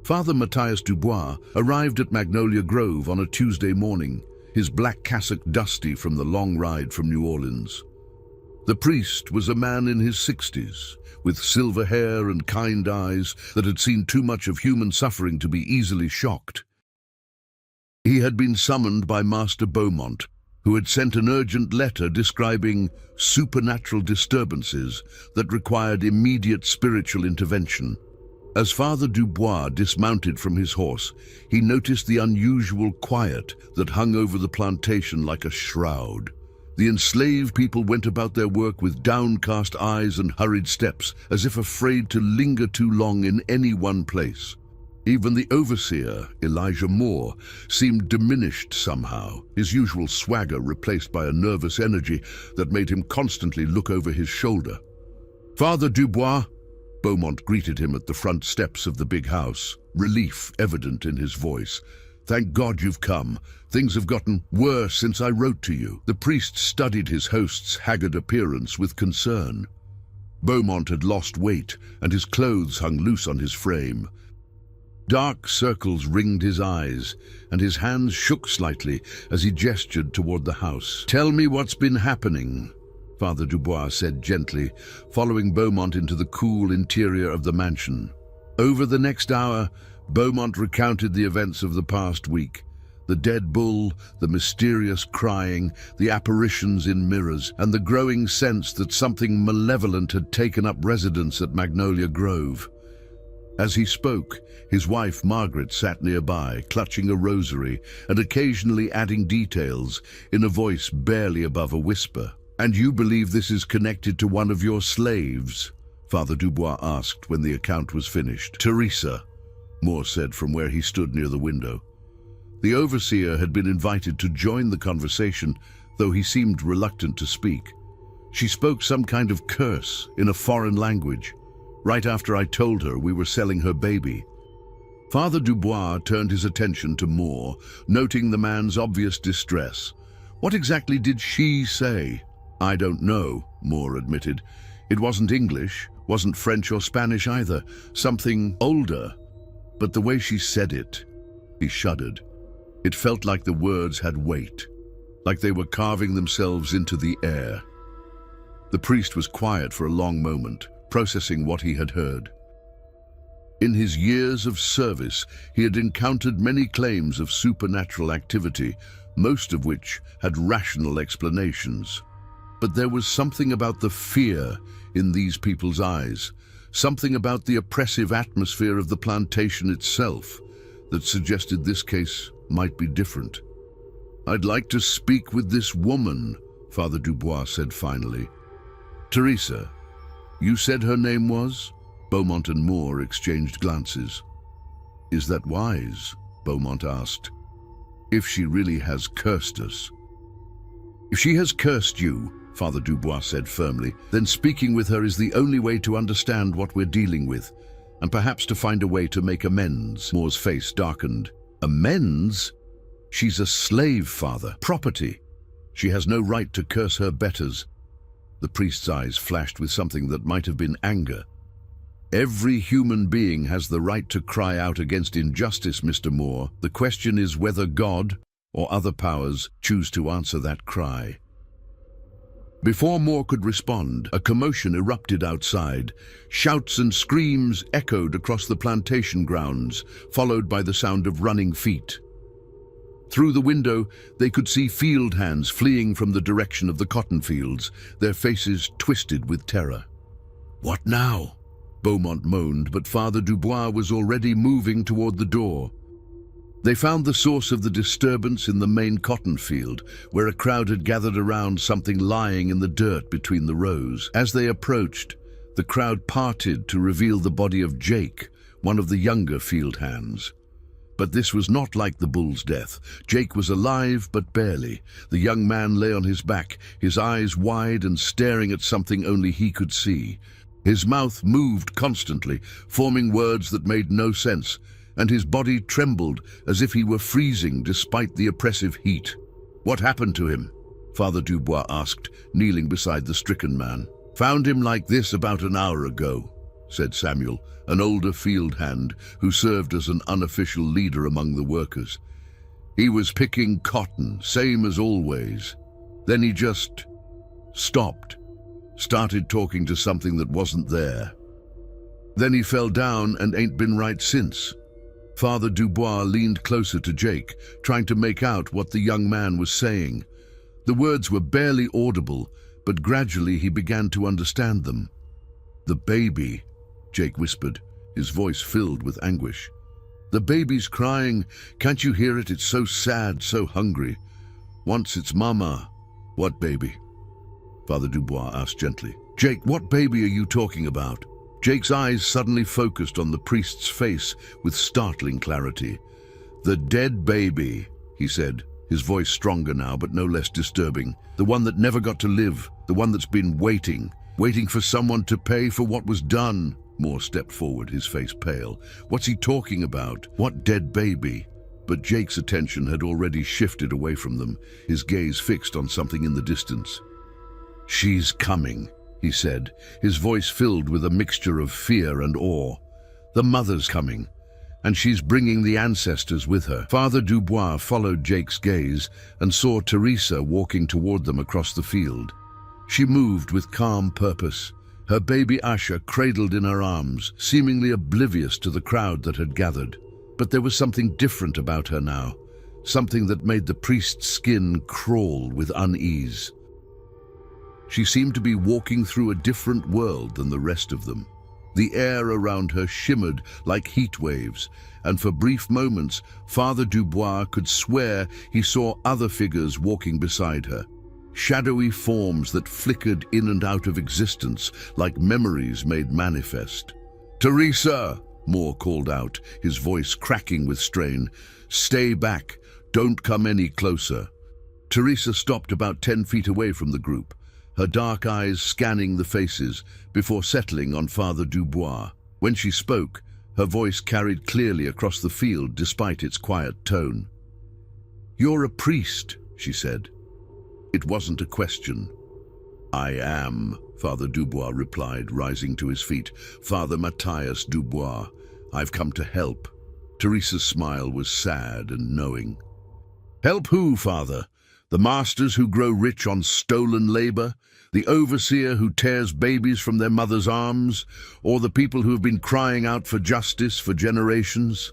Father Matthias Dubois arrived at Magnolia Grove on a Tuesday morning, his black cassock dusty from the long ride from New Orleans. The priest was a man in his 60s, with silver hair and kind eyes that had seen too much of human suffering to be easily shocked. He had been summoned by Master Beaumont, who had sent an urgent letter describing supernatural disturbances that required immediate spiritual intervention. As Father Dubois dismounted from his horse, he noticed the unusual quiet that hung over the plantation like a shroud. The enslaved people went about their work with downcast eyes and hurried steps, as if afraid to linger too long in any one place. Even the overseer, Elijah Moore, seemed diminished somehow, his usual swagger replaced by a nervous energy that made him constantly look over his shoulder. "Father Dubois," Beaumont greeted him at the front steps of the big house, relief evident in his voice. "Thank God you've come. Things have gotten worse since I wrote to you." The priest studied his host's haggard appearance with concern. Beaumont had lost weight, and his clothes hung loose on his frame. Dark circles ringed his eyes, and his hands shook slightly as he gestured toward the house. "Tell me what's been happening," Father Dubois said gently, following Beaumont into the cool interior of the mansion. Over the next hour, Beaumont recounted the events of the past week. The dead bull, the mysterious crying, the apparitions in mirrors, and the growing sense that something malevolent had taken up residence at Magnolia Grove. As he spoke, his wife Margaret sat nearby, clutching a rosary and occasionally adding details in a voice barely above a whisper. "And you believe this is connected to one of your slaves?" Father Dubois asked when the account was finished. "Teresa," Moore said from where he stood near the window. The overseer had been invited to join the conversation, though he seemed reluctant to speak. "She spoke some kind of curse in a foreign language, right after I told her we were selling her baby." Father Dubois turned his attention to Moore, noting the man's obvious distress. "What exactly did she say?" "I don't know," Moore admitted. "It wasn't English, wasn't French or Spanish either, something older. But the way she said it," he shuddered. It felt like the words had weight, like they were carving themselves into the air. The priest was quiet for a long moment, processing what he had heard. In his years of service, he had encountered many claims of supernatural activity, most of which had rational explanations. But there was something about the fear in these people's eyes, something about the oppressive atmosphere of the plantation itself, that suggested this case might be different. "I'd like to speak with this woman," Father Dubois said finally. "Teresa, you said her name was?" Beaumont and Moore exchanged glances. "Is that wise?" Beaumont asked. "If she really has cursed us." "If she has cursed you," Father Dubois said firmly, "then speaking with her is the only way to understand what we're dealing with, and perhaps to find a way to make amends." Moore's face darkened. "Amends? She's a slave, Father. Property. She has no right to curse her betters." The priest's eyes flashed with something that might have been anger. "Every human being has the right to cry out against injustice, Mr. Moore. The question is whether God or other powers choose to answer that cry." Before Moore could respond, a commotion erupted outside. Shouts and screams echoed across the plantation grounds, followed by the sound of running feet. Through the window, they could see field hands fleeing from the direction of the cotton fields, their faces twisted with terror. "What now?" Beaumont moaned, but Father Dubois was already moving toward the door. They found the source of the disturbance in the main cotton field, where a crowd had gathered around something lying in the dirt between the rows. As they approached, the crowd parted to reveal the body of Jake, one of the younger field hands. But this was not like the bull's death. Jake was alive, but barely. The young man lay on his back, his eyes wide and staring at something only he could see. His mouth moved constantly, forming words that made no sense, and his body trembled as if he were freezing despite the oppressive heat. "What happened to him?" Father Dubois asked, kneeling beside the stricken man. "Found him like this about an hour ago," said Samuel, an older field hand who served as an unofficial leader among the workers. "He was picking cotton, same as always. Then he just stopped, started talking to something that wasn't there. Then he fell down and ain't been right since." Father Dubois leaned closer to Jake, trying to make out what the young man was saying. The words were barely audible, but gradually he began to understand them. "The baby," Jake whispered, his voice filled with anguish. "The baby's crying. Can't you hear it? It's so sad, so hungry. Wants its mama." "What baby?" Father Dubois asked gently. "Jake, what baby are you talking about?" Jake's eyes suddenly focused on the priest's face with startling clarity. "The dead baby," he said, his voice stronger now but no less disturbing. "The one that never got to live, the one that's been waiting for someone to pay for what was done." Moore stepped forward, his face pale. "What's he talking about? What dead baby?" But Jake's attention had already shifted away from them, his gaze fixed on something in the distance. "She's coming," he said, his voice filled with a mixture of fear and awe. "The mother's coming, and she's bringing the ancestors with her." Father Dubois followed Jake's gaze and saw Teresa walking toward them across the field. She moved with calm purpose, her baby Asha cradled in her arms, seemingly oblivious to the crowd that had gathered. But there was something different about her now, something that made the priest's skin crawl with unease. She seemed to be walking through a different world than the rest of them. The air around her shimmered like heat waves, and for brief moments, Father Dubois could swear he saw other figures walking beside her. Shadowy forms that flickered in and out of existence like memories made manifest. "Teresa!" Moore called out, his voice cracking with strain. "Stay back. Don't come any closer." Teresa stopped about 10 feet away from the group, her dark eyes scanning the faces before settling on Father Dubois. When she spoke, her voice carried clearly across the field despite its quiet tone. "You're a priest," she said. It wasn't a question. "I am," Father Dubois replied, rising to his feet. "Father Matthias Dubois. I've come to help." Teresa's smile was sad and knowing. "Help who, Father? The masters who grow rich on stolen labor? The overseer who tears babies from their mother's arms? Or the people who have been crying out for justice for generations?"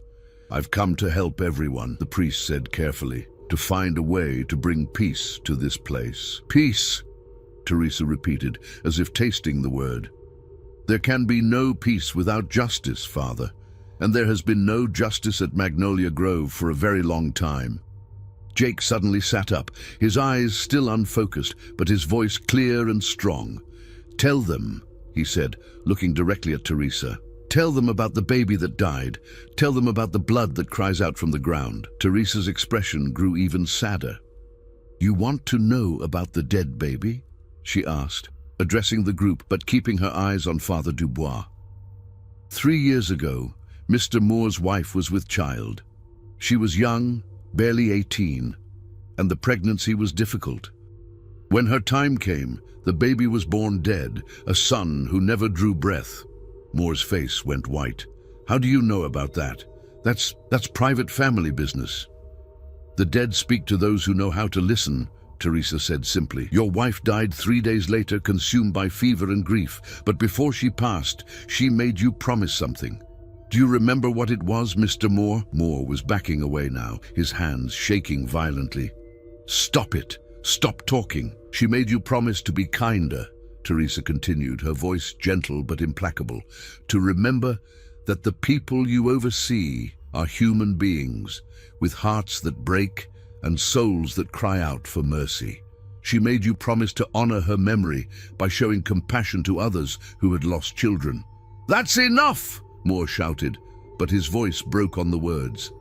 "I've come to help everyone," the priest said carefully, "to find a way to bring peace to this place." "Peace," Teresa repeated, as if tasting the word. "There can be no peace without justice, Father, and there has been no justice at Magnolia Grove for a very long time." Jake suddenly sat up, his eyes still unfocused, but his voice clear and strong. "Tell them," he said, looking directly at Teresa. "Tell them about the baby that died. Tell them about the blood that cries out from the ground." Teresa's expression grew even sadder. "You want to know about the dead baby?" she asked, addressing the group but keeping her eyes on Father Dubois. 3 years ago, Mr. Moore's wife was with child. She was young, barely 18, and the pregnancy was difficult. When her time came, the baby was born dead, a son who never drew breath. Moore's face went white. "How do you know about that? That's private family business." "The dead speak to those who know how to listen," Teresa said simply. "Your wife died 3 days later, consumed by fever and grief, but before she passed, she made you promise something. Do you remember what it was, Mr. Moore?" Moore was backing away now, his hands shaking violently. "Stop it! Stop talking! She made you promise to be kinder," Teresa continued, her voice gentle but implacable. "To remember that the people you oversee are human beings, with hearts that break and souls that cry out for mercy. She made you promise to honor her memory by showing compassion to others who had lost children." "That's enough!" Moore shouted, but his voice broke on the words.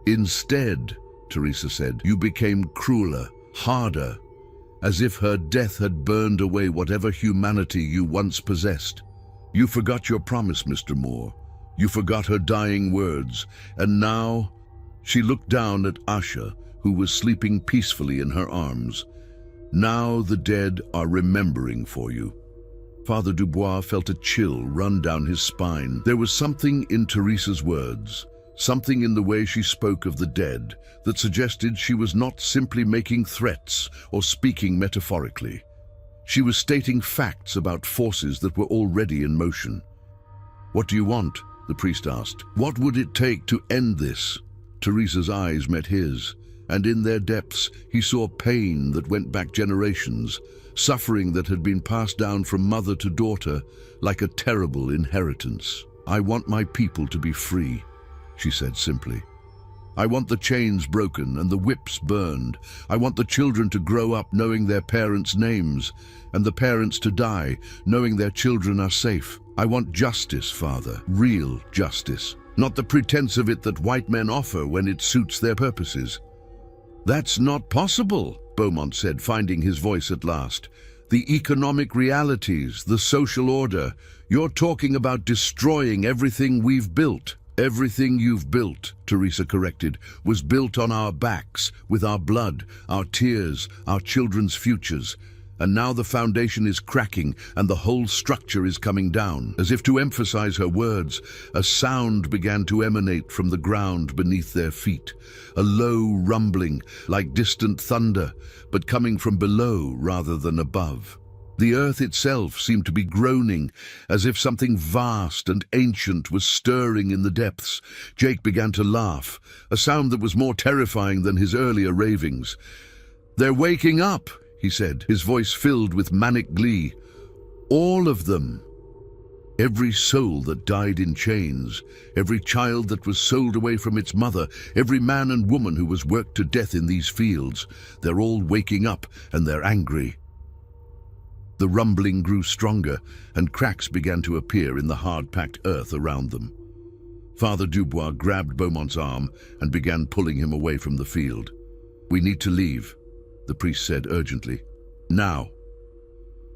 "Instead," Teresa said, "you became crueler, harder, as if her death had burned away whatever humanity you once possessed. You forgot your promise, Mr. Moore. You forgot her dying words, and now..." She looked down at Asha, who was sleeping peacefully in her arms. "Now the dead are remembering for you." Father Dubois felt a chill run down his spine. There was something in Teresa's words, something in the way she spoke of the dead, that suggested she was not simply making threats or speaking metaphorically. She was stating facts about forces that were already in motion. "What do you want?" the priest asked. "What would it take to end this?" Teresa's eyes met his, and in their depths he saw pain that went back generations, suffering that had been passed down from mother to daughter like a terrible inheritance. "I want my people to be free," she said simply. "I want the chains broken and the whips burned. I want the children to grow up knowing their parents' names, and the parents to die knowing their children are safe. I want justice, Father, real justice, not the pretense of it that white men offer when it suits their purposes." "That's not possible," Beaumont said, finding his voice at last. "The economic realities, the social order. You're talking about destroying everything we've built." "Everything you've built," Teresa corrected, "was built on our backs, with our blood, our tears, our children's futures. And now the foundation is cracking and the whole structure is coming down." As if to emphasize her words, a sound began to emanate from the ground beneath their feet. A low rumbling, like distant thunder, but coming from below rather than above. The earth itself seemed to be groaning, as if something vast and ancient was stirring in the depths. Jake began to laugh, a sound that was more terrifying than his earlier ravings. "They're waking up," he said, his voice filled with manic glee. "All of them." Every soul that died in chains, every child that was sold away from its mother, every man and woman who was worked to death in these fields, they're all waking up and they're angry. The rumbling grew stronger, and cracks began to appear in the hard-packed earth around them. Father Dubois grabbed Beaumont's arm and began pulling him away from the field. "We need to leave," the priest said urgently. "Now."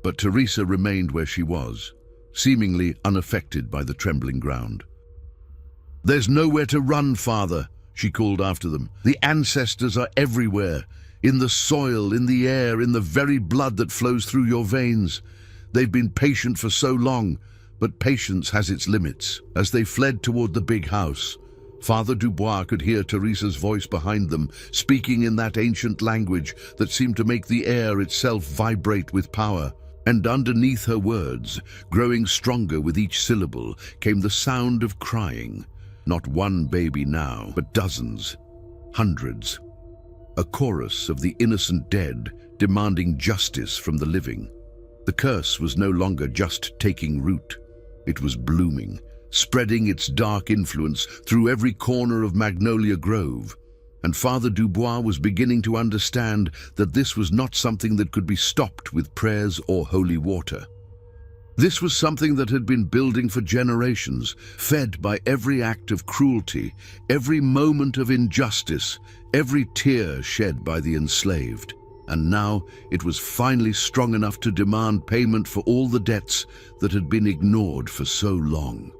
But Teresa remained where she was, seemingly unaffected by the trembling ground. "There's nowhere to run, Father," she called after them. "The ancestors are everywhere, in the soil, in the air, in the very blood that flows through your veins. They've been patient for so long, but patience has its limits." As they fled toward the big house, Father Dubois could hear Teresa's voice behind them, speaking in that ancient language that seemed to make the air itself vibrate with power. And underneath her words, growing stronger with each syllable, came the sound of crying. Not one baby now, but dozens, hundreds. A chorus of the innocent dead demanding justice from the living. The curse was no longer just taking root. It was blooming, spreading its dark influence through every corner of Magnolia Grove. And Father Dubois was beginning to understand that this was not something that could be stopped with prayers or holy water. This was something that had been building for generations, fed by every act of cruelty, every moment of injustice, every tear shed by the enslaved. And now it was finally strong enough to demand payment for all the debts that had been ignored for so long.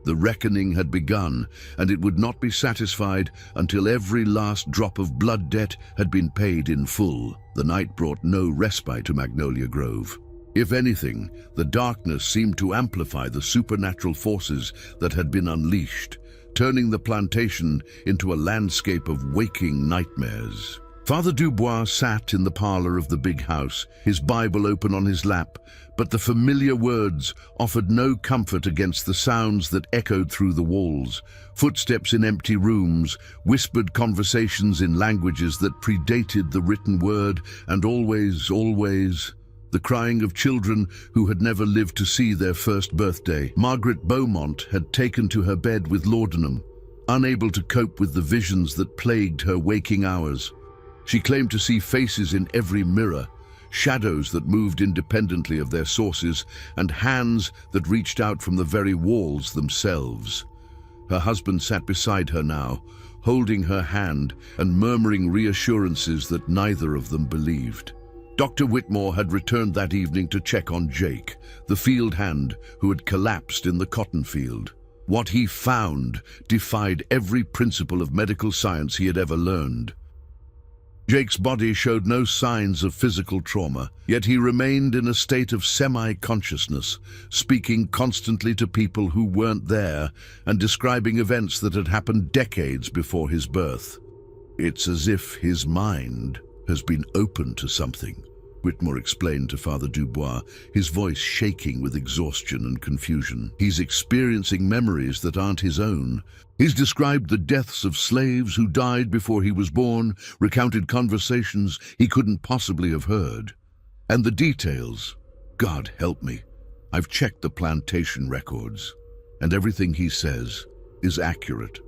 The reckoning had begun, and it would not be satisfied until every last drop of blood debt had been paid in full. The night brought no respite to Magnolia Grove. If anything, the darkness seemed to amplify the supernatural forces that had been unleashed, turning the plantation into a landscape of waking nightmares. Father Dubois sat in the parlor of the big house, his Bible open on his lap, but the familiar words offered no comfort against the sounds that echoed through the walls. Footsteps in empty rooms, whispered conversations in languages that predated the written word, and always, the crying of children who had never lived to see their first birthday. Margaret Beaumont had taken to her bed with laudanum, unable to cope with the visions that plagued her waking hours. She claimed to see faces in every mirror, shadows that moved independently of their sources, and hands that reached out from the very walls themselves. Her husband sat beside her now, holding her hand and murmuring reassurances that neither of them believed. Dr. Whitmore had returned that evening to check on Jake, the field hand who had collapsed in the cotton field. What he found defied every principle of medical science he had ever learned. Jake's body showed no signs of physical trauma, yet he remained in a state of semi-consciousness, speaking constantly to people who weren't there and describing events that had happened decades before his birth. "It's as if his mind has been opened to something," Whitmore explained to Father Dubois, his voice shaking with exhaustion and confusion. "He's experiencing memories that aren't his own. He's described the deaths of slaves who died before he was born, recounted conversations he couldn't possibly have heard. And the details, God help me. I've checked the plantation records, and everything he says is accurate."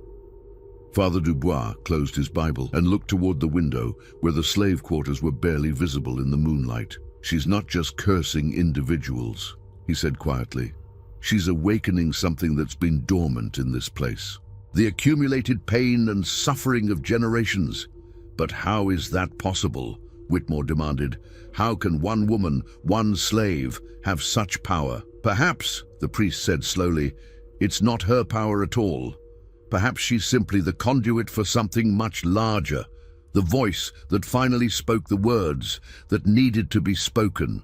Father Dubois closed his Bible and looked toward the window where the slave quarters were barely visible in the moonlight. "She's not just cursing individuals," he said quietly. "She's awakening something that's been dormant in this place. The accumulated pain and suffering of generations." "But how is that possible?" Whitmore demanded. "How can one woman, one slave, have such power?" "Perhaps," the priest said slowly, "it's not her power at all. Perhaps she's simply the conduit for something much larger, the voice that finally spoke the words that needed to be spoken."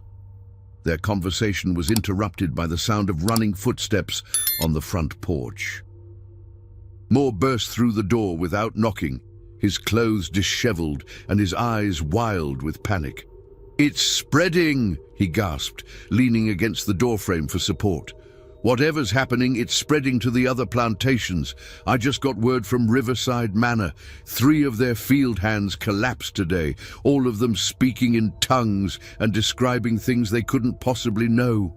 Their conversation was interrupted by the sound of running footsteps on the front porch. Moore burst through the door without knocking, his clothes disheveled and his eyes wild with panic. "It's spreading," he gasped, leaning against the doorframe for support. "Whatever's happening, it's spreading to the other plantations. I just got word from Riverside Manor. 3 of their field hands collapsed today, all of them speaking in tongues and describing things they couldn't possibly know."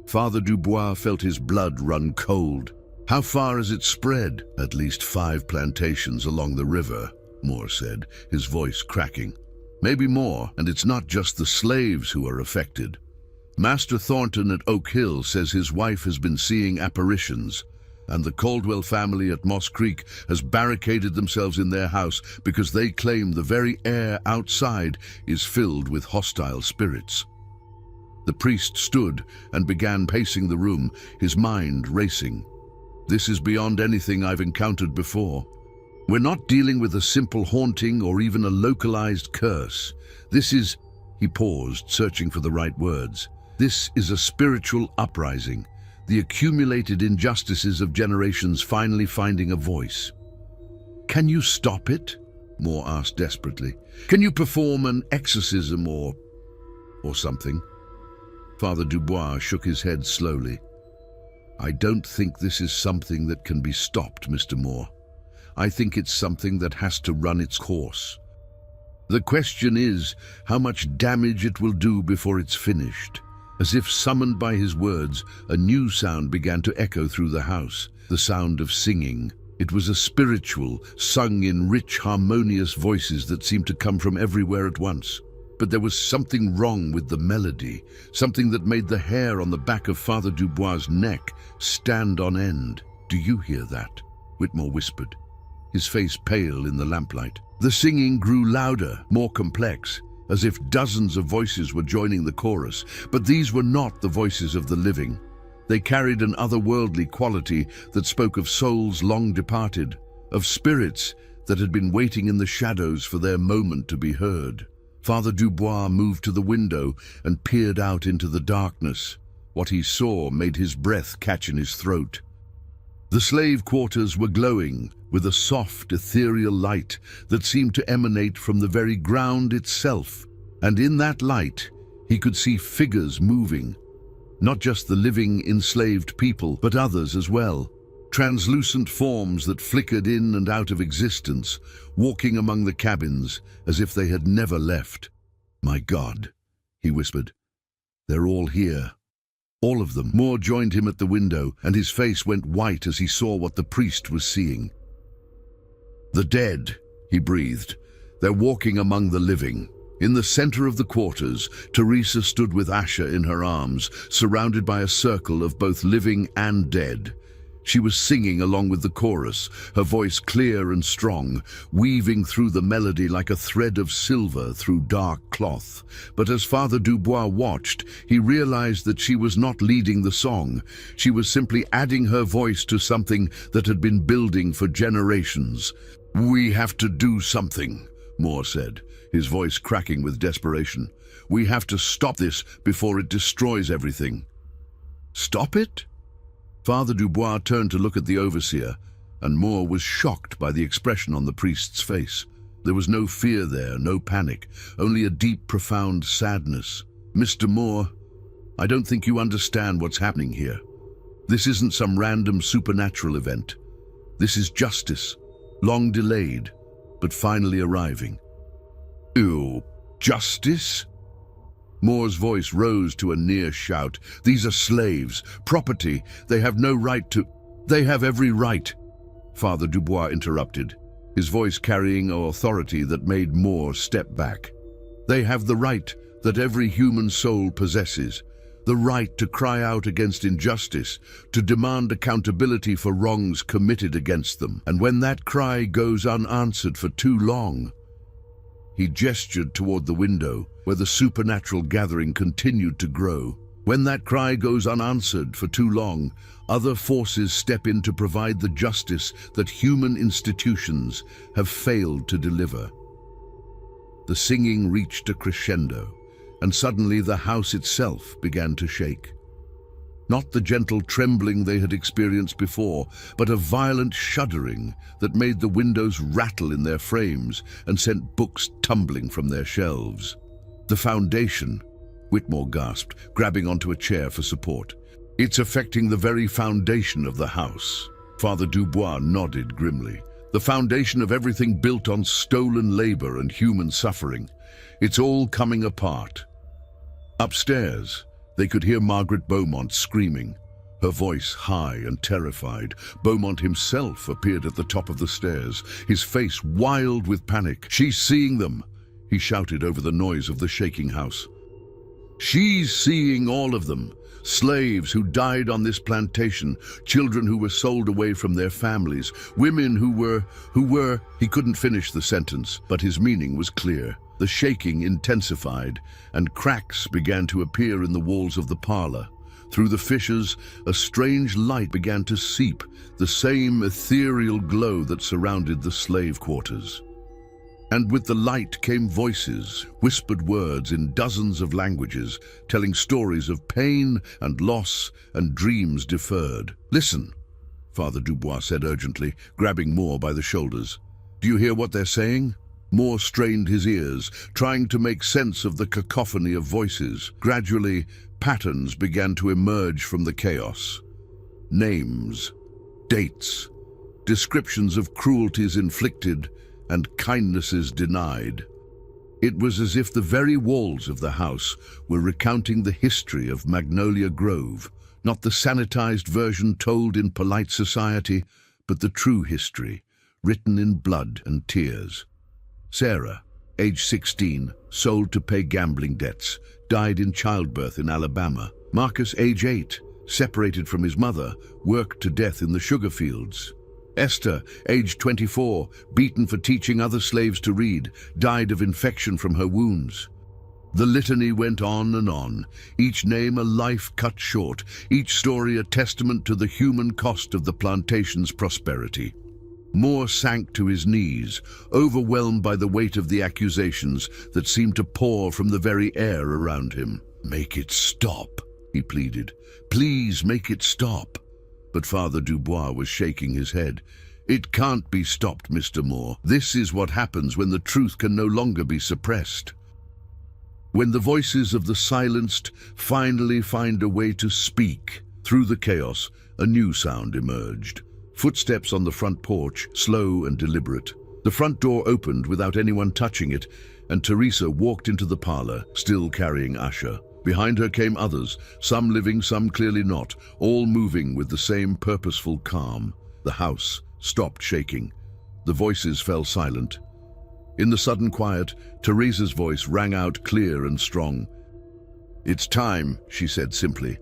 Father Dubois felt his blood run cold. How far has it spread? At least 5 plantations along the river, Moore said, his voice cracking. Maybe more, and it's not just the slaves who are affected. Master Thornton at Oak Hill says his wife has been seeing apparitions, and the Caldwell family at Moss Creek has barricaded themselves in their house because they claim the very air outside is filled with hostile spirits. The priest stood and began pacing the room, his mind racing. This is beyond anything I've encountered before. We're not dealing with a simple haunting or even a localized curse. This is, he paused, searching for the right words. This is a spiritual uprising, the accumulated injustices of generations finally finding a voice. Can you stop it? Moore asked desperately. Can you perform an exorcism or something? Father Dubois shook his head slowly. I don't think this is something that can be stopped, Mr. Moore. I think it's something that has to run its course. The question is how much damage it will do before it's finished. As if summoned by his words, a new sound began to echo through the house, the sound of singing. It was a spiritual, sung in rich, harmonious voices that seemed to come from everywhere at once. But there was something wrong with the melody, something that made the hair on the back of Father Dubois' neck stand on end. Do you hear that? Whitmore whispered, his face pale in the lamplight. The singing grew louder, more complex, as if dozens of voices were joining the chorus, but these were not the voices of the living. They carried an otherworldly quality that spoke of souls long departed, of spirits that had been waiting in the shadows for their moment to be heard. Father Dubois moved to the window and peered out into the darkness. What he saw made his breath catch in his throat. The slave quarters were glowing with a soft, ethereal light that seemed to emanate from the very ground itself. And in that light, he could see figures moving. Not just the living, enslaved people, but others as well. Translucent forms that flickered in and out of existence, walking among the cabins as if they had never left. My God, he whispered. They're all here. All of them. Moore joined him at the window, and his face went white as he saw what the priest was seeing. The dead, he breathed. They're walking among the living. In the center of the quarters, Teresa stood with Asher in her arms, surrounded by a circle of both living and dead. She was singing along with the chorus, her voice clear and strong, weaving through the melody like a thread of silver through dark cloth. But as Father Dubois watched, he realized that she was not leading the song. She was simply adding her voice to something that had been building for generations. We have to do something, Moore said, his voice cracking with desperation. We have to stop this before it destroys everything. Stop it? Father Dubois turned to look at the overseer, and Moore was shocked by the expression on the priest's face. There was no fear there, no panic, only a deep, profound sadness. Mr. Moore, I don't think you understand what's happening here. This isn't some random supernatural event. This is justice, long delayed, but finally arriving. Ew, justice? Moore's voice rose to a near shout. These are slaves, property. They have no right to... They have every right, Father Dubois interrupted, his voice carrying an authority that made Moore step back. They have the right that every human soul possesses, the right to cry out against injustice, to demand accountability for wrongs committed against them. And when that cry goes unanswered for too long... He gestured toward the window, where the supernatural gathering continued to grow. When that cry goes unanswered for too long, other forces step in to provide the justice that human institutions have failed to deliver. The singing reached a crescendo, and suddenly the house itself began to shake. Not the gentle trembling they had experienced before, but a violent shuddering that made the windows rattle in their frames and sent books tumbling from their shelves. The foundation, Whitmore gasped, grabbing onto a chair for support. It's affecting the very foundation of the house. Father Dubois nodded grimly. The foundation of everything built on stolen labor and human suffering. It's all coming apart. Upstairs, They could hear Margaret Beaumont screaming, her voice high and terrified. Beaumont himself appeared at the top of the stairs, his face wild with panic. "She's seeing them," he shouted over the noise of the shaking house. "She's seeing all of them. Slaves who died on this plantation, children who were sold away from their families, women who were... He couldn't finish the sentence, but his meaning was clear. The shaking intensified, and cracks began to appear in the walls of the parlor. Through the fissures, a strange light began to seep, the same ethereal glow that surrounded the slave quarters. And with the light came voices, whispered words in dozens of languages, telling stories of pain and loss and dreams deferred. "Listen," Father Dubois said urgently, grabbing Moore by the shoulders. "Do you hear what they're saying?" Moore strained his ears, trying to make sense of the cacophony of voices. Gradually, patterns began to emerge from the chaos. Names, dates, descriptions of cruelties inflicted, and kindnesses denied. It was as if the very walls of the house were recounting the history of Magnolia Grove, not the sanitized version told in polite society, but the true history, written in blood and tears. Sarah, age 16, sold to pay gambling debts, died in childbirth in Alabama. Marcus, age 8, separated from his mother, worked to death in the sugar fields. Esther, age 24, beaten for teaching other slaves to read, died of infection from her wounds. The litany went on, each name a life cut short, each story a testament to the human cost of the plantation's prosperity. Moore sank to his knees, overwhelmed by the weight of the accusations that seemed to pour from the very air around him. "Make it stop," he pleaded. "Please make it stop." But Father Dubois was shaking his head. "It can't be stopped, Mr. Moore. This is what happens when the truth can no longer be suppressed. When the voices of the silenced finally find a way to speak." Through the chaos, a new sound emerged. Footsteps on the front porch, slow and deliberate. The front door opened without anyone touching it, and Teresa walked into the parlor, still carrying Asher. Behind her came others, some living, some clearly not, all moving with the same purposeful calm. The house stopped shaking. The voices fell silent. In the sudden quiet, Teresa's voice rang out clear and strong. "It's time," she said simply.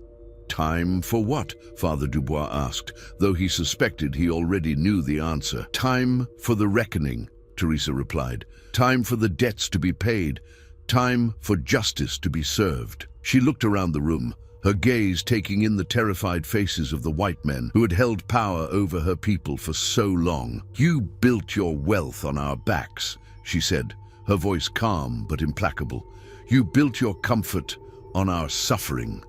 "Time for what?" Father Dubois asked, though he suspected he already knew the answer. "Time for the reckoning," Teresa replied. "Time for the debts to be paid. Time for justice to be served." She looked around the room, her gaze taking in the terrified faces of the white men who had held power over her people for so long. "You built your wealth on our backs," she said, her voice calm but implacable. "You built your comfort on our suffering.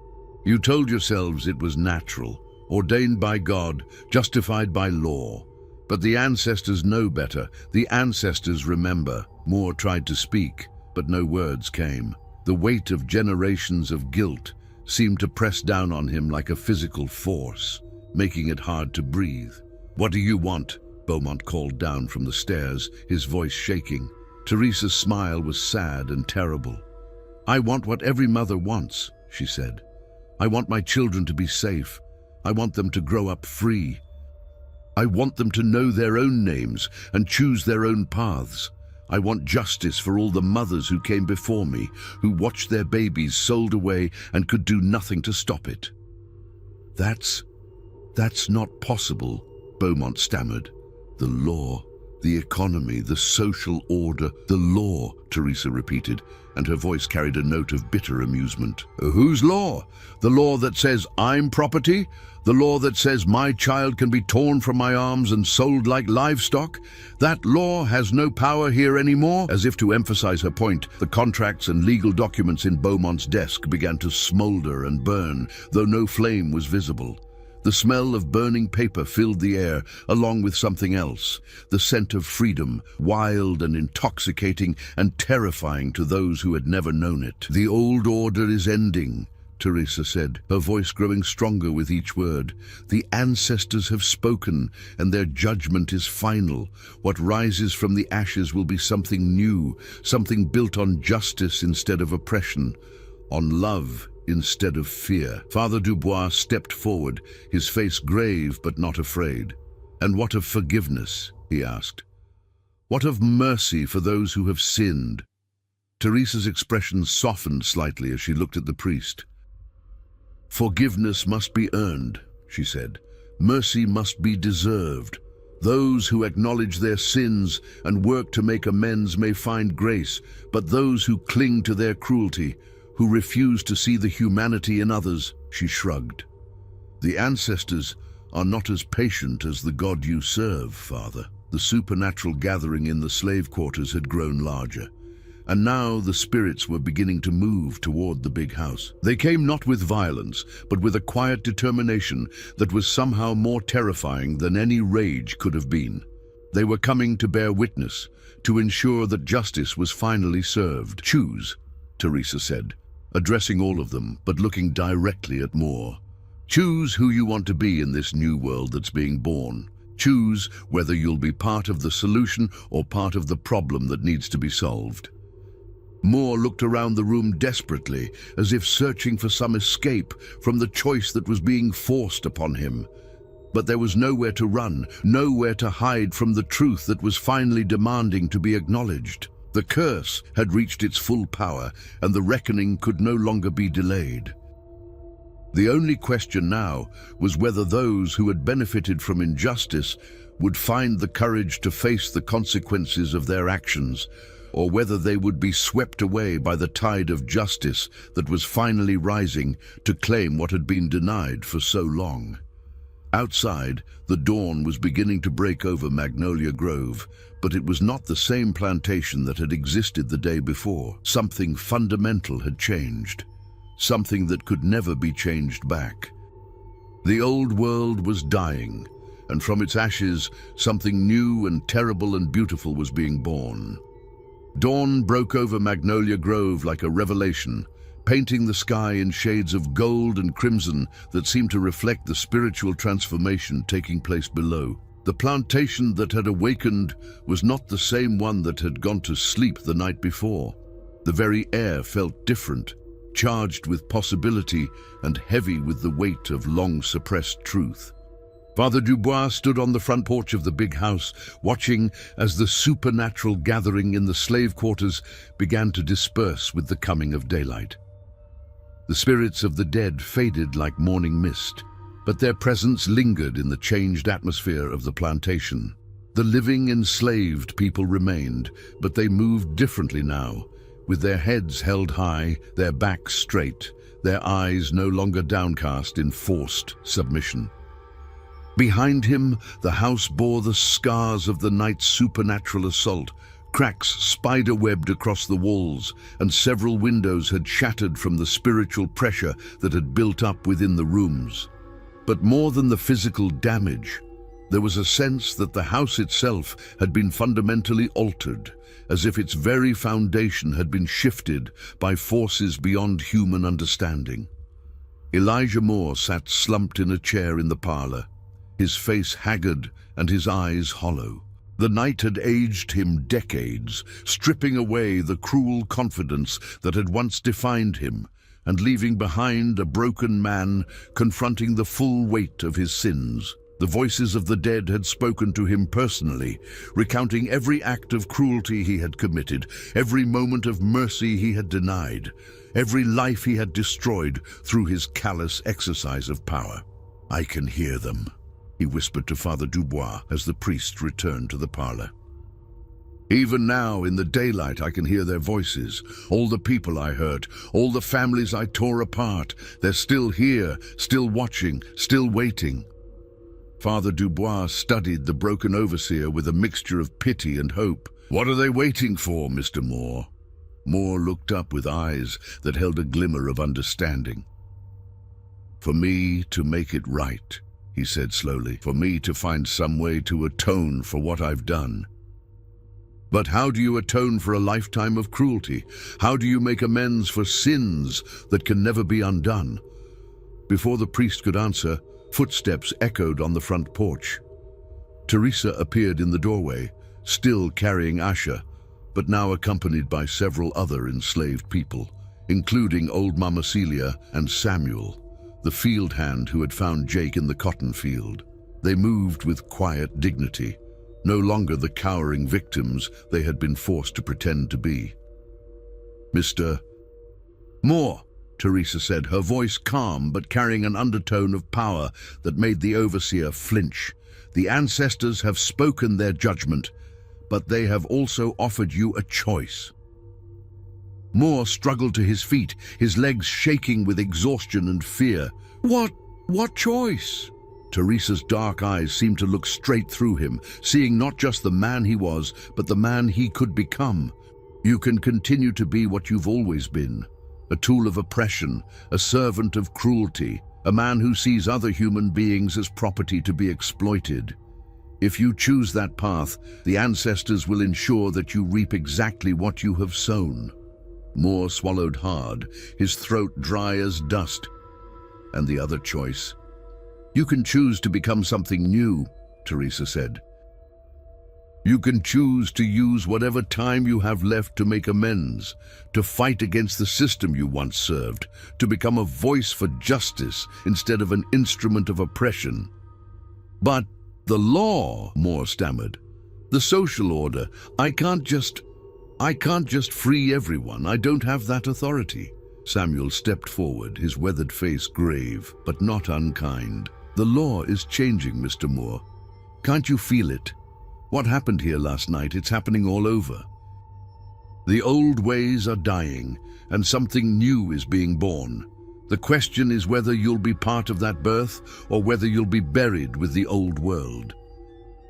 You told yourselves it was natural, ordained by God, justified by law. But the ancestors know better. The ancestors remember." Moore tried to speak, but no words came. The weight of generations of guilt seemed to press down on him like a physical force, making it hard to breathe. "What do you want?" Beaumont called down from the stairs, his voice shaking. Teresa's smile was sad and terrible. "I want what every mother wants," she said. "I want my children to be safe. I want them to grow up free. I want them to know their own names and choose their own paths. I want justice for all the mothers who came before me, who watched their babies sold away and could do nothing to stop it." That's not possible," Beaumont stammered. "The law, the economy, the social order." "The law," Teresa repeated, and her voice carried a note of bitter amusement. "Whose law? The law that says I'm property? The law that says my child can be torn from my arms and sold like livestock? That law has no power here anymore?" As if to emphasize her point, the contracts and legal documents in Beaumont's desk began to smolder and burn, though no flame was visible. The smell of burning paper filled the air, along with something else, the scent of freedom, wild and intoxicating and terrifying to those who had never known it. "The old order is ending," Teresa said, her voice growing stronger with each word. "The ancestors have spoken, and their judgment is final. What rises from the ashes will be something new, something built on justice instead of oppression, on love instead of fear. Father Dubois stepped forward, his face grave but not afraid. "And what of forgiveness?" he asked. "What of mercy for those who have sinned?" Teresa's expression softened slightly as she looked at the priest. "Forgiveness must be earned," she said. "Mercy must be deserved. Those who acknowledge their sins and work to make amends may find grace, but those who cling to their cruelty, who refuse to see the humanity in others," she shrugged. "The ancestors are not as patient as the God you serve, Father." The supernatural gathering in the slave quarters had grown larger, and now the spirits were beginning to move toward the big house. They came not with violence, but with a quiet determination that was somehow more terrifying than any rage could have been. They were coming to bear witness, to ensure that justice was finally served. "Choose," Teresa said, addressing all of them, but looking directly at Moore. "Choose who you want to be in this new world that's being born. Choose whether you'll be part of the solution or part of the problem that needs to be solved." Moore looked around the room desperately, as if searching for some escape from the choice that was being forced upon him. But there was nowhere to run, nowhere to hide from the truth that was finally demanding to be acknowledged. The curse had reached its full power, and the reckoning could no longer be delayed. The only question now was whether those who had benefited from injustice would find the courage to face the consequences of their actions, or whether they would be swept away by the tide of justice that was finally rising to claim what had been denied for so long. Outside, the dawn was beginning to break over Magnolia Grove, but it was not the same plantation that had existed the day before. Something fundamental had changed. Something that could never be changed back. The old world was dying, and from its ashes, something new and terrible and beautiful was being born. Dawn broke over Magnolia Grove like a revelation, painting the sky in shades of gold and crimson that seemed to reflect the spiritual transformation taking place below. The plantation that had awakened was not the same one that had gone to sleep the night before. The very air felt different, charged with possibility and heavy with the weight of long-suppressed truth. Father Dubois stood on the front porch of the big house, watching as the supernatural gathering in the slave quarters began to disperse with the coming of daylight. The spirits of the dead faded like morning mist, but their presence lingered in the changed atmosphere of the plantation. The living enslaved people remained, but they moved differently now, with their heads held high, their backs straight, their eyes no longer downcast in forced submission. Behind him, the house bore the scars of the night's supernatural assault. Cracks spider-webbed across the walls, and several windows had shattered from the spiritual pressure that had built up within the rooms. But more than the physical damage, there was a sense that the house itself had been fundamentally altered, as if its very foundation had been shifted by forces beyond human understanding. Elijah Moore sat slumped in a chair in the parlor, his face haggard and his eyes hollow. The night had aged him decades, stripping away the cruel confidence that had once defined him, and leaving behind a broken man confronting the full weight of his sins. The voices of the dead had spoken to him personally, recounting every act of cruelty he had committed, every moment of mercy he had denied, every life he had destroyed through his callous exercise of power. "I can hear them," he whispered to Father Dubois as the priest returned to the parlor. "Even now, in the daylight, I can hear their voices. All the people I hurt, all the families I tore apart, they're still here, still watching, still waiting." Father Dubois studied the broken overseer with a mixture of pity and hope. "What are they waiting for, Mr. Moore?" Moore looked up with eyes that held a glimmer of understanding. "For me to make it right," he said slowly. "For me to find some way to atone for what I've done." "But how do you atone for a lifetime of cruelty? How do you make amends for sins that can never be undone?" Before the priest could answer, footsteps echoed on the front porch. Teresa appeared in the doorway, still carrying Asha, but now accompanied by several other enslaved people, including old Mama Celia and Samuel, the field hand who had found Jake in the cotton field. They moved with quiet dignity, no longer the cowering victims they had been forced to pretend to be. "Mr. Moore," Teresa said, her voice calm but carrying an undertone of power that made the overseer flinch. "The ancestors have spoken their judgment, but they have also offered you a choice." Moore struggled to his feet, his legs shaking with exhaustion and fear. What choice?" Teresa's dark eyes seemed to look straight through him, seeing not just the man he was, but the man he could become. "You can continue to be what you've always been, a tool of oppression, a servant of cruelty, a man who sees other human beings as property to be exploited. If you choose that path, the ancestors will ensure that you reap exactly what you have sown." Moore swallowed hard, his throat dry as dust. "And the other choice?" "You can choose to become something new," Teresa said. "You can choose to use whatever time you have left to make amends, to fight against the system you once served, to become a voice for justice instead of an instrument of oppression." "But the law," Moore stammered. "The social order. I can't just free everyone. I don't have that authority." Samuel stepped forward, his weathered face grave, but not unkind. "The law is changing, Mr. Moore. Can't you feel it? What happened here last night, it's happening all over. The old ways are dying, and something new is being born. The question is whether you'll be part of that birth, or whether you'll be buried with the old world."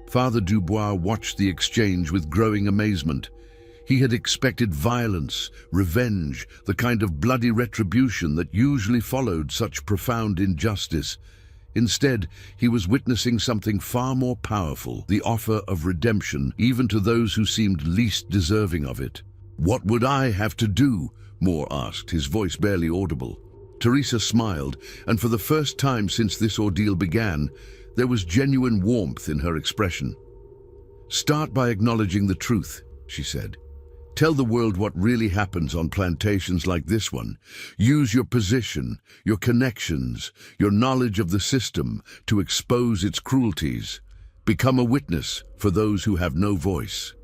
Father Dubois watched the exchange with growing amazement. He had expected violence, revenge, the kind of bloody retribution that usually followed such profound injustice. Instead, he was witnessing something far more powerful, the offer of redemption, even to those who seemed least deserving of it. "What would I have to do?" Moore asked, his voice barely audible. Teresa smiled, and for the first time since this ordeal began, there was genuine warmth in her expression. "Start by acknowledging the truth," she said. "Tell the world what really happens on plantations like this one. Use your position, your connections, your knowledge of the system to expose its cruelties. Become a witness for those who have no voice."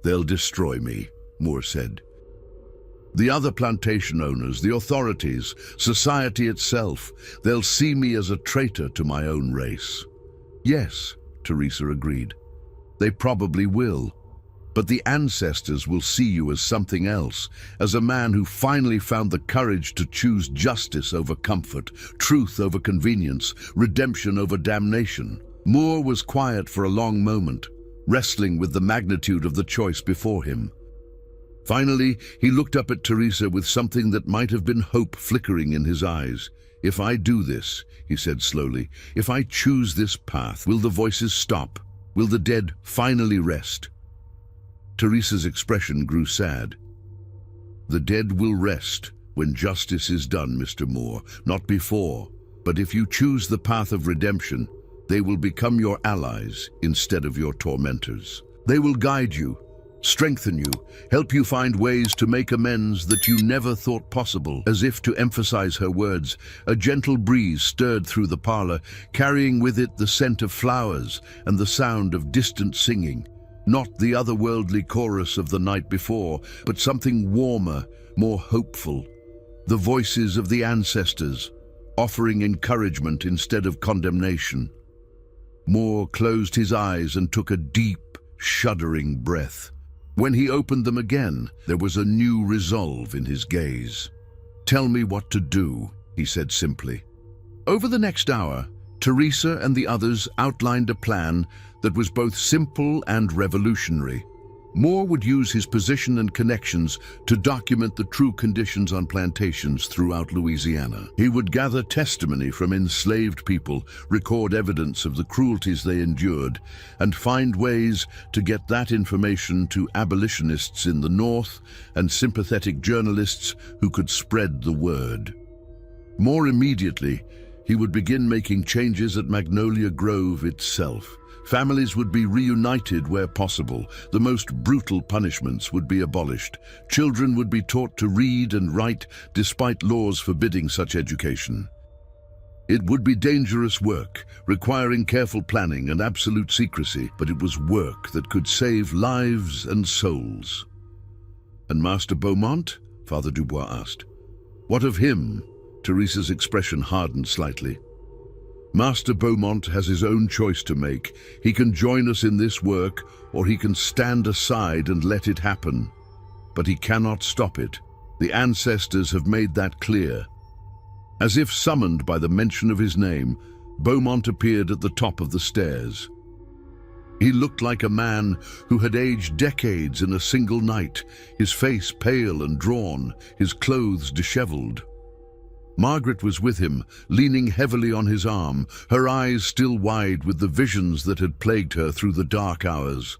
"They'll destroy me," Moore said. "The other plantation owners, the authorities, society itself, they'll see me as a traitor to my own race." "Yes," Teresa agreed. "They probably will. But the ancestors will see you as something else, as a man who finally found the courage to choose justice over comfort, truth over convenience, redemption over damnation." Moore was quiet for a long moment, wrestling with the magnitude of the choice before him. Finally, he looked up at Teresa with something that might have been hope flickering in his eyes. "If I do this," he said slowly, "if I choose this path, will the voices stop? Will the dead finally rest?" Teresa's expression grew sad. "The dead will rest when justice is done, Mr. Moore, not before. But if you choose the path of redemption, they will become your allies instead of your tormentors. They will guide you, strengthen you, help you find ways to make amends that you never thought possible." As if to emphasize her words, a gentle breeze stirred through the parlor, carrying with it the scent of flowers and the sound of distant singing. Not the otherworldly chorus of the night before, but something warmer, more hopeful. The voices of the ancestors, offering encouragement instead of condemnation. Moore closed his eyes and took a deep, shuddering breath. When he opened them again, there was a new resolve in his gaze. "Tell me what to do," he said simply. Over the next hour, Teresa and the others outlined a plan that was both simple and revolutionary. Moore would use his position and connections to document the true conditions on plantations throughout Louisiana. He would gather testimony from enslaved people, record evidence of the cruelties they endured, and find ways to get that information to abolitionists in the North and sympathetic journalists who could spread the word. More immediately, he would begin making changes at Magnolia Grove itself, Families would be reunited where possible. The most brutal punishments would be abolished. Children would be taught to read and write despite laws forbidding such education. It would be dangerous work, requiring careful planning and absolute secrecy, but it was work that could save lives and souls. "And Master Beaumont?" Father Dubois asked. "What of him?" Teresa's expression hardened slightly. "Master Beaumont has his own choice to make. He can join us in this work, or he can stand aside and let it happen. But he cannot stop it. The ancestors have made that clear." As if summoned by the mention of his name, Beaumont appeared at the top of the stairs. He looked like a man who had aged decades in a single night, his face pale and drawn, his clothes disheveled. Margaret was with him, leaning heavily on his arm, her eyes still wide with the visions that had plagued her through the dark hours.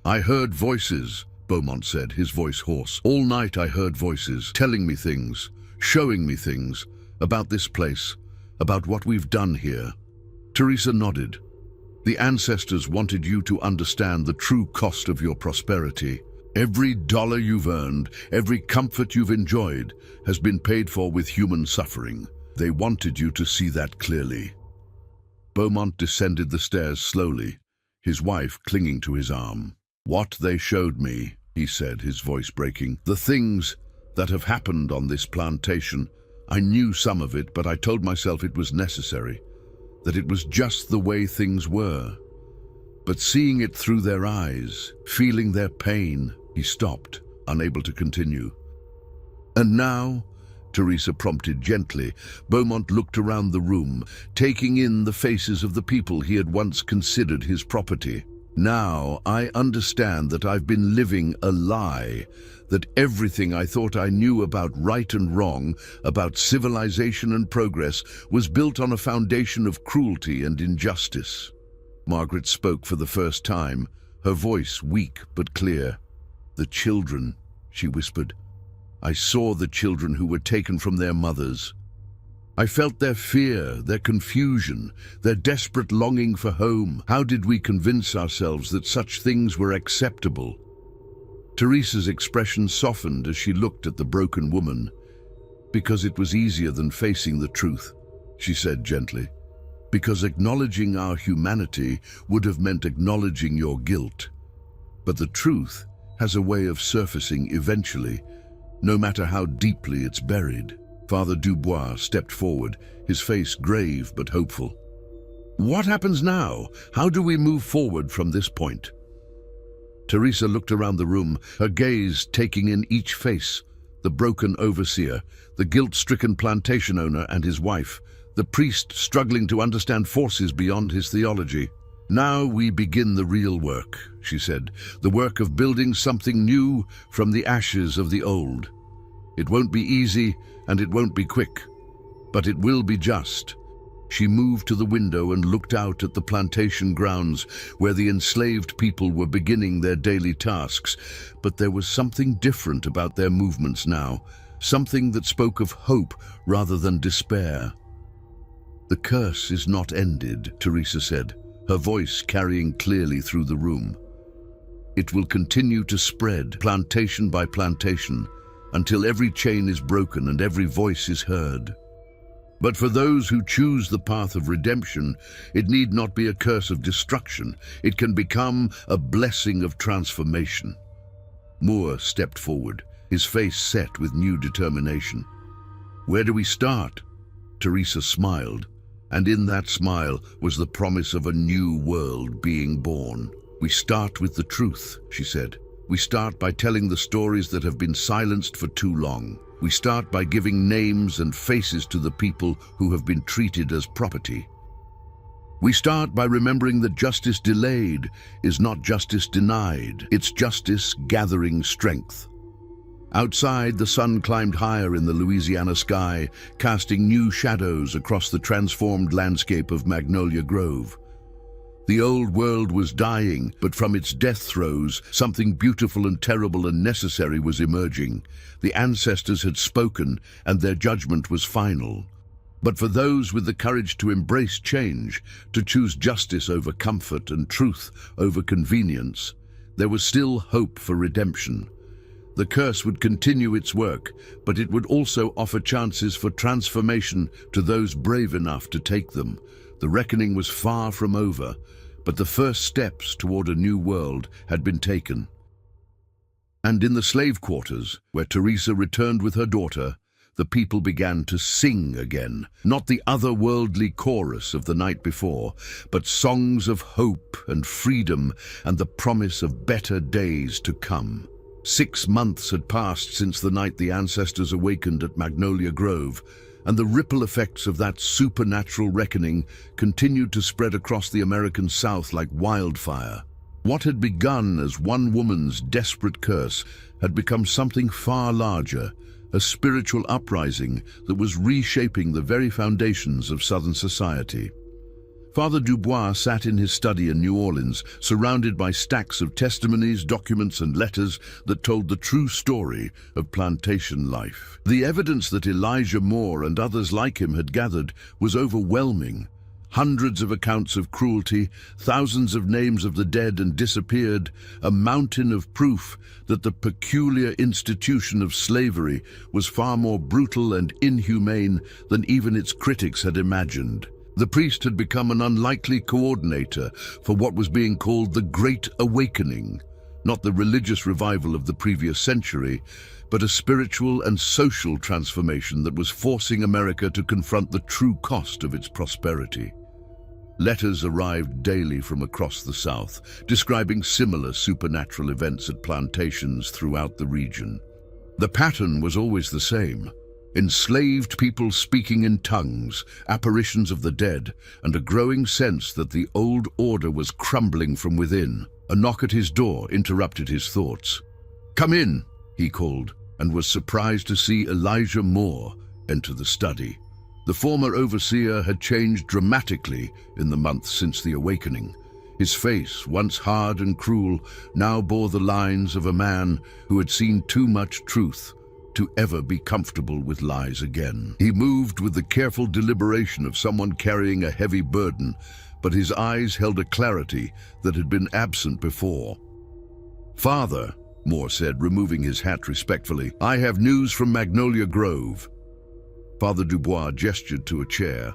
"I heard voices," Beaumont said, his voice hoarse. "All night I heard voices, telling me things, showing me things, about this place, about what we've done here." Teresa nodded. "The ancestors wanted you to understand the true cost of your prosperity. Every dollar you've earned, every comfort you've enjoyed, has been paid for with human suffering. They wanted you to see that clearly." Beaumont descended the stairs slowly, his wife clinging to his arm. "What they showed me," he said, his voice breaking, "the things that have happened on this plantation, I knew some of it, but I told myself it was necessary, that it was just the way things were. But seeing it through their eyes, feeling their pain," he stopped, unable to continue. "And now," Teresa prompted gently. Beaumont looked around the room, taking in the faces of the people he had once considered his property. "Now I understand that I've been living a lie, that everything I thought I knew about right and wrong, about civilization and progress, was built on a foundation of cruelty and injustice." Margaret spoke for the first time, her voice weak but clear. "The children," she whispered. "I saw the children who were taken from their mothers. I felt their fear, their confusion, their desperate longing for home. How did we convince ourselves that such things were acceptable?" Teresa's expression softened as she looked at the broken woman. "Because it was easier than facing the truth," she said gently. "Because acknowledging our humanity would have meant acknowledging your guilt. But the truth has a way of surfacing eventually, no matter how deeply it's buried." Father Dubois stepped forward, his face grave but hopeful. "What happens now? How do we move forward from this point?" Teresa looked around the room, her gaze taking in each face: the broken overseer, the guilt-stricken plantation owner and his wife, the priest struggling to understand forces beyond his theology. "Now we begin the real work," she said, "the work of building something new from the ashes of the old. It won't be easy and it won't be quick, but it will be just." She moved to the window and looked out at the plantation grounds where the enslaved people were beginning their daily tasks. But there was something different about their movements now, something that spoke of hope rather than despair. "The curse is not ended," Teresa said, her voice carrying clearly through the room. "It will continue to spread, plantation by plantation, until every chain is broken and every voice is heard. But for those who choose the path of redemption, it need not be a curse of destruction. It can become a blessing of transformation." Moore stepped forward, his face set with new determination. "Where do we start?" Teresa smiled, and in that smile was the promise of a new world being born. "We start with the truth," she said. "We start by telling the stories that have been silenced for too long. We start by giving names and faces to the people who have been treated as property. We start by remembering that justice delayed is not justice denied. It's justice gathering strength." Outside, the sun climbed higher in the Louisiana sky, casting new shadows across the transformed landscape of Magnolia Grove. The old world was dying, but from its death throes, something beautiful and terrible and necessary was emerging. The ancestors had spoken, and their judgment was final. But for those with the courage to embrace change, to choose justice over comfort and truth over convenience, there was still hope for redemption. The curse would continue its work, but it would also offer chances for transformation to those brave enough to take them. The reckoning was far from over, but the first steps toward a new world had been taken. And in the slave quarters, where Teresa returned with her daughter, the people began to sing again, not the otherworldly chorus of the night before, but songs of hope and freedom and the promise of better days to come. 6 months had passed since the night the ancestors awakened at Magnolia Grove, and the ripple effects of that supernatural reckoning continued to spread across the American South like wildfire. What had begun as one woman's desperate curse had become something far larger, a spiritual uprising that was reshaping the very foundations of Southern society. Father Dubois sat in his study in New Orleans, surrounded by stacks of testimonies, documents, and letters that told the true story of plantation life. The evidence that Elijah Moore and others like him had gathered was overwhelming. Hundreds of accounts of cruelty, thousands of names of the dead and disappeared, a mountain of proof that the peculiar institution of slavery was far more brutal and inhumane than even its critics had imagined. The priest had become an unlikely coordinator for what was being called the Great Awakening, not the religious revival of the previous century, but a spiritual and social transformation that was forcing America to confront the true cost of its prosperity. Letters arrived daily from across the South, describing similar supernatural events at plantations throughout the region. The pattern was always the same: enslaved people speaking in tongues, apparitions of the dead, and a growing sense that the old order was crumbling from within. A knock at his door interrupted his thoughts. "Come in," he called, and was surprised to see Elijah Moore enter the study. The former overseer had changed dramatically in the months since the awakening. His face, once hard and cruel, now bore the lines of a man who had seen too much truth to ever be comfortable with lies again. He moved with the careful deliberation of someone carrying a heavy burden, but his eyes held a clarity that had been absent before. "Father," Moore said, removing his hat respectfully, "I have news from Magnolia Grove." Father Dubois gestured to a chair,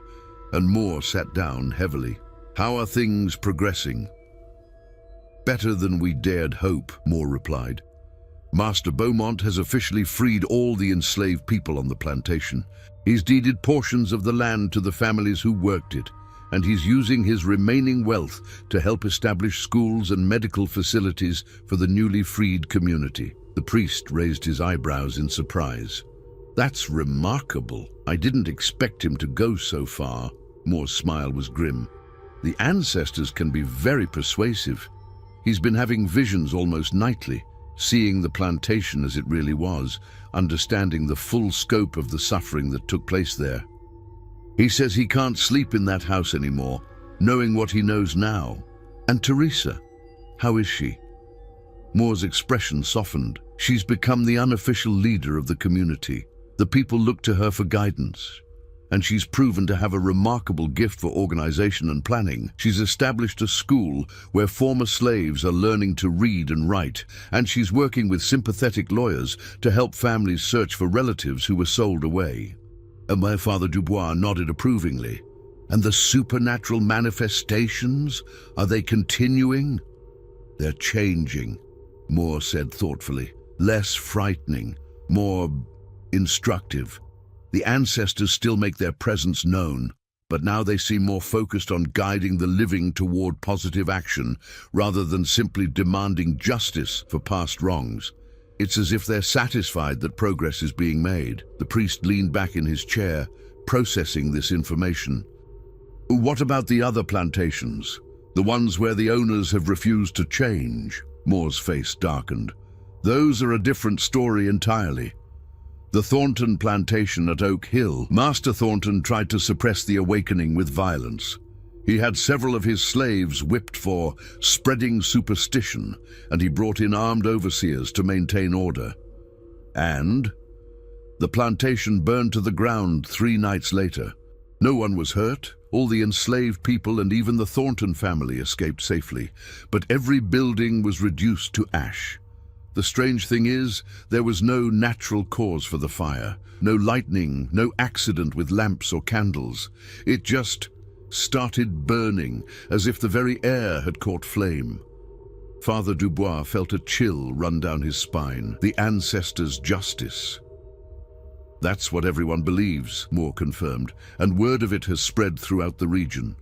and Moore sat down heavily. "How are things progressing?" "Better than we dared hope," Moore replied. "Master Beaumont has officially freed all the enslaved people on the plantation. He's deeded portions of the land to the families who worked it, and he's using his remaining wealth to help establish schools and medical facilities for the newly freed community." The priest raised his eyebrows in surprise. "That's remarkable. I didn't expect him to go so far." Moore's smile was grim. "The ancestors can be very persuasive. He's been having visions almost nightly, seeing the plantation as it really was, understanding the full scope of the suffering that took place there. He says he can't sleep in that house anymore, knowing what he knows now." "And Teresa, how is she?" Moore's expression softened. "She's become the unofficial leader of the community. The people look to her for guidance, and she's proven to have a remarkable gift for organization and planning. She's established a school where former slaves are learning to read and write, and she's working with sympathetic lawyers to help families search for relatives who were sold away." And my Father Dubois nodded approvingly. "And the supernatural manifestations, are they continuing?" "They're changing," Moore said thoughtfully. "Less frightening, more instructive. The ancestors still make their presence known, but now they seem more focused on guiding the living toward positive action rather than simply demanding justice for past wrongs. It's as if they're satisfied that progress is being made." The priest leaned back in his chair, processing this information. "What about the other plantations? The ones where the owners have refused to change?" Moore's face darkened. "Those are a different story entirely. The Thornton plantation at Oak Hill, Master Thornton tried to suppress the awakening with violence. He had several of his slaves whipped for spreading superstition, and he brought in armed overseers to maintain order. And the plantation burned to the ground 3 nights later. No one was hurt. All the enslaved people and even the Thornton family escaped safely, but every building was reduced to ash. The strange thing is, there was no natural cause for the fire, no lightning, no accident with lamps or candles. It just started burning, as if the very air had caught flame. Father Dubois felt a chill run down his spine. The ancestors' justice. That's what everyone believes, Moore confirmed, and word of it has spread throughout the region.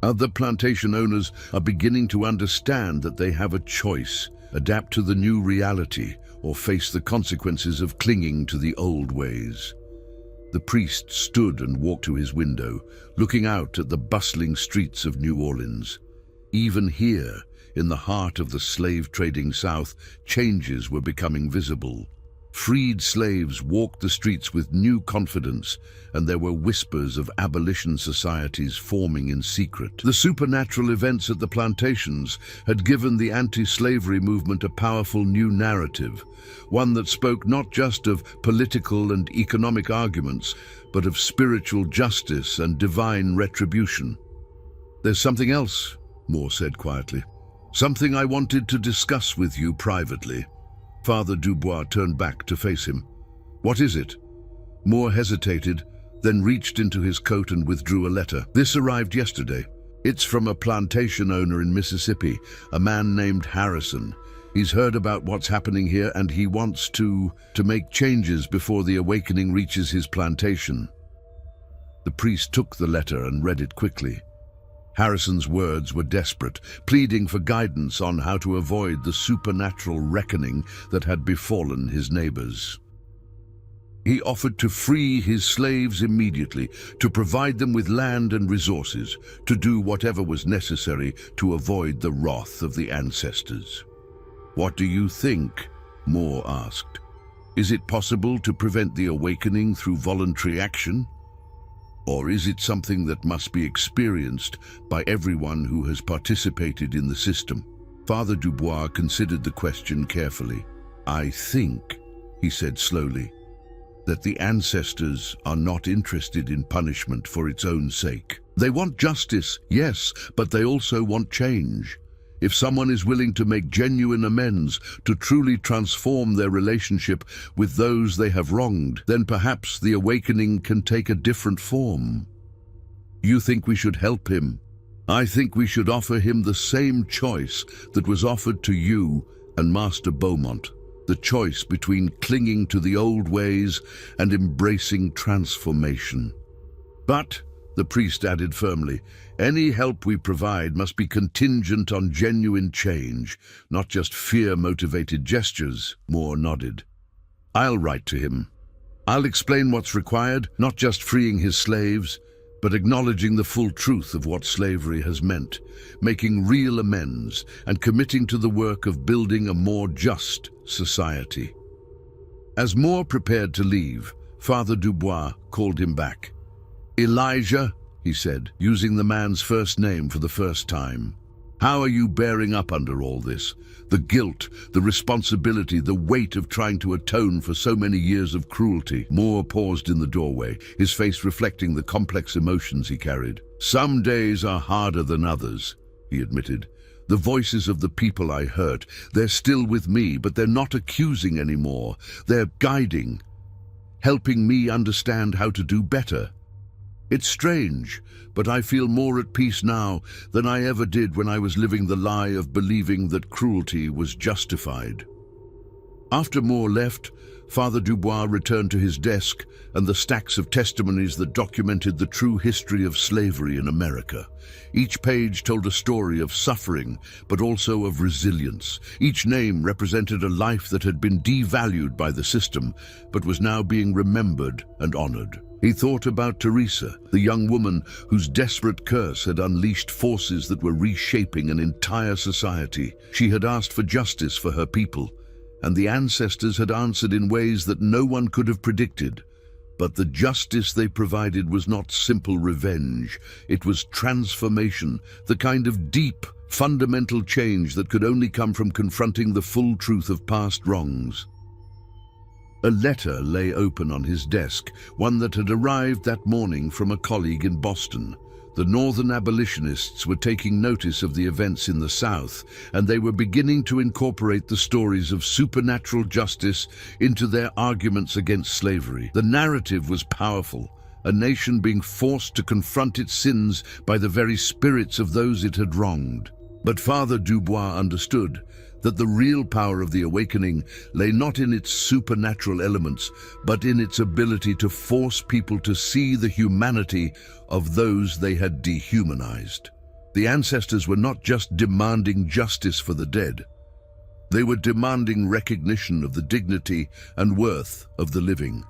Other plantation owners are beginning to understand that they have a choice: adapt to the new reality or face the consequences of clinging to the old ways. The priest stood and walked to his window, looking out at the bustling streets of New Orleans. Even here, in the heart of the slave-trading South, changes were becoming visible. Freed slaves walked the streets with new confidence, and there were whispers of abolition societies forming in secret. The supernatural events at the plantations had given the anti-slavery movement a powerful new narrative, one that spoke not just of political and economic arguments, but of spiritual justice and divine retribution. "There's something else," Moore said quietly. "Something I wanted to discuss with you privately." Father Dubois turned back to face him. "What is it?" Moore hesitated, then reached into his coat and withdrew a letter. "This arrived yesterday. It's from a plantation owner in Mississippi, a man named Harrison. He's heard about what's happening here and he wants to make changes before the awakening reaches his plantation." The priest took the letter and read it quickly. Harrison's words were desperate, pleading for guidance on how to avoid the supernatural reckoning that had befallen his neighbors. He offered to free his slaves immediately, to provide them with land and resources, to do whatever was necessary to avoid the wrath of the ancestors. "What do you think?" Moore asked. "Is it possible to prevent the awakening through voluntary action? Or is it something that must be experienced by everyone who has participated in the system?" Father Dubois considered the question carefully. "I think," he said slowly, "that the ancestors are not interested in punishment for its own sake. They want justice, yes, but they also want change. If someone is willing to make genuine amends, to truly transform their relationship with those they have wronged, then perhaps the awakening can take a different form. You think we should help him? I think we should offer him the same choice that was offered to you and Master Beaumont, the choice between clinging to the old ways and embracing transformation. But," the priest added firmly, "any help we provide must be contingent on genuine change, not just fear-motivated gestures." Moore nodded. "I'll write to him. I'll explain what's required, not just freeing his slaves, but acknowledging the full truth of what slavery has meant, making real amends, and committing to the work of building a more just society." As Moore prepared to leave, Father Dubois called him back. "Elijah," he said, using the man's first name for the first time, "how are you bearing up under all this? The guilt, the responsibility, the weight of trying to atone for so many years of cruelty." Moore paused in the doorway, his face reflecting the complex emotions he carried. "Some days are harder than others," he admitted. "The voices of the people I hurt, they're still with me, but they're not accusing anymore. They're guiding, helping me understand how to do better. It's strange, but I feel more at peace now than I ever did when I was living the lie of believing that cruelty was justified." After Moore left, Father Dubois returned to his desk and the stacks of testimonies that documented the true history of slavery in America. Each page told a story of suffering, but also of resilience. Each name represented a life that had been devalued by the system, but was now being remembered and honored. He thought about Teresa, the young woman whose desperate curse had unleashed forces that were reshaping an entire society. She had asked for justice for her people, and the ancestors had answered in ways that no one could have predicted. But the justice they provided was not simple revenge. It was transformation, the kind of deep, fundamental change that could only come from confronting the full truth of past wrongs. A letter lay open on his desk, one that had arrived that morning from a colleague in Boston. The northern abolitionists were taking notice of the events in the South, and they were beginning to incorporate the stories of supernatural justice into their arguments against slavery. The narrative was powerful, a nation being forced to confront its sins by the very spirits of those it had wronged. But Father Dubois understood that the real power of the awakening lay not in its supernatural elements, but in its ability to force people to see the humanity of those they had dehumanized. The ancestors were not just demanding justice for the dead. They were demanding recognition of the dignity and worth of the living.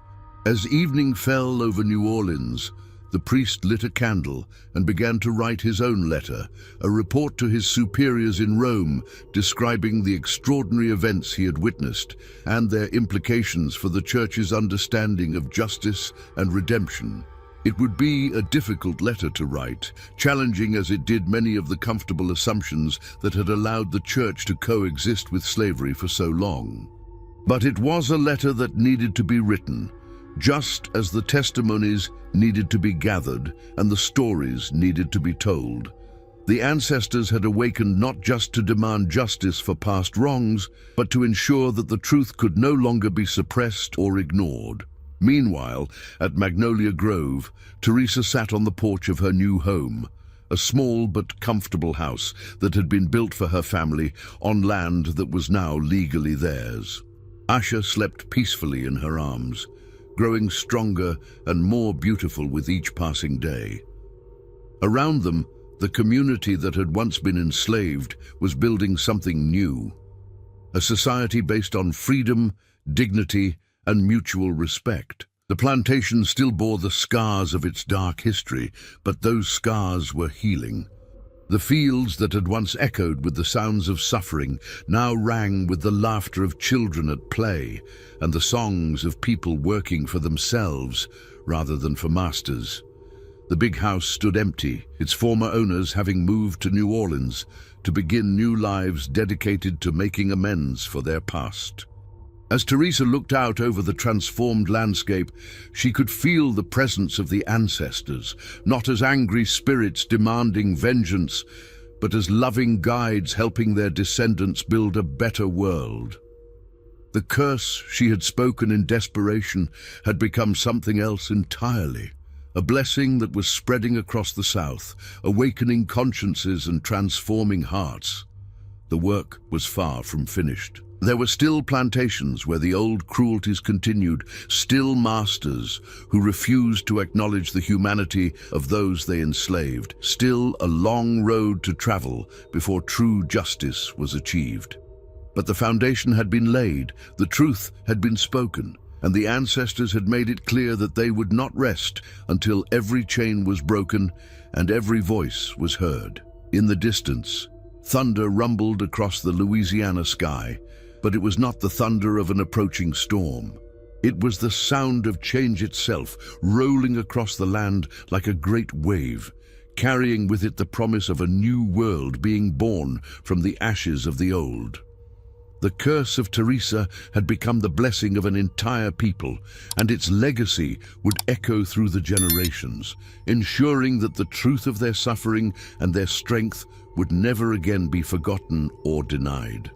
As evening fell over New Orleans, the priest lit a candle and began to write his own letter, a report to his superiors in Rome describing the extraordinary events he had witnessed and their implications for the Church's understanding of justice and redemption. It would be a difficult letter to write, challenging as it did many of the comfortable assumptions that had allowed the Church to coexist with slavery for so long. But it was a letter that needed to be written, just as the testimonies needed to be gathered and the stories needed to be told. The ancestors had awakened not just to demand justice for past wrongs, but to ensure that the truth could no longer be suppressed or ignored. Meanwhile, at Magnolia Grove, Teresa sat on the porch of her new home, a small but comfortable house that had been built for her family on land that was now legally theirs. Asha slept peacefully in her arms, growing stronger and more beautiful with each passing day. Around them, the community that had once been enslaved was building something new, a society based on freedom, dignity, and mutual respect. The plantation still bore the scars of its dark history, but those scars were healing. The fields that had once echoed with the sounds of suffering now rang with the laughter of children at play and the songs of people working for themselves rather than for masters. The big house stood empty, its former owners having moved to New Orleans to begin new lives dedicated to making amends for their past. As Teresa looked out over the transformed landscape, she could feel the presence of the ancestors, not as angry spirits demanding vengeance, but as loving guides helping their descendants build a better world. The curse she had spoken in desperation had become something else entirely, a blessing that was spreading across the South, awakening consciences and transforming hearts. The work was far from finished. There were still plantations where the old cruelties continued, still masters who refused to acknowledge the humanity of those they enslaved, still a long road to travel before true justice was achieved. But the foundation had been laid, the truth had been spoken, and the ancestors had made it clear that they would not rest until every chain was broken and every voice was heard. In the distance, thunder rumbled across the Louisiana sky, but it was not the thunder of an approaching storm. It was the sound of change itself, rolling across the land like a great wave, carrying with it the promise of a new world being born from the ashes of the old. The curse of Teresa had become the blessing of an entire people, and its legacy would echo through the generations, ensuring that the truth of their suffering and their strength would never again be forgotten or denied.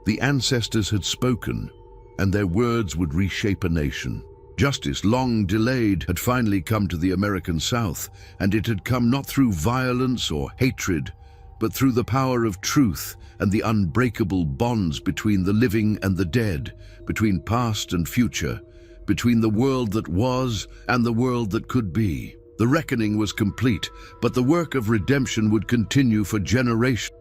The ancestors had spoken, and their words would reshape a nation. Justice, long delayed, had finally come to the American South, and it had come not through violence or hatred, but through the power of truth and the unbreakable bonds between the living and the dead, between past and future, between the world that was and the world that could be. The reckoning was complete, but the work of redemption would continue for generations.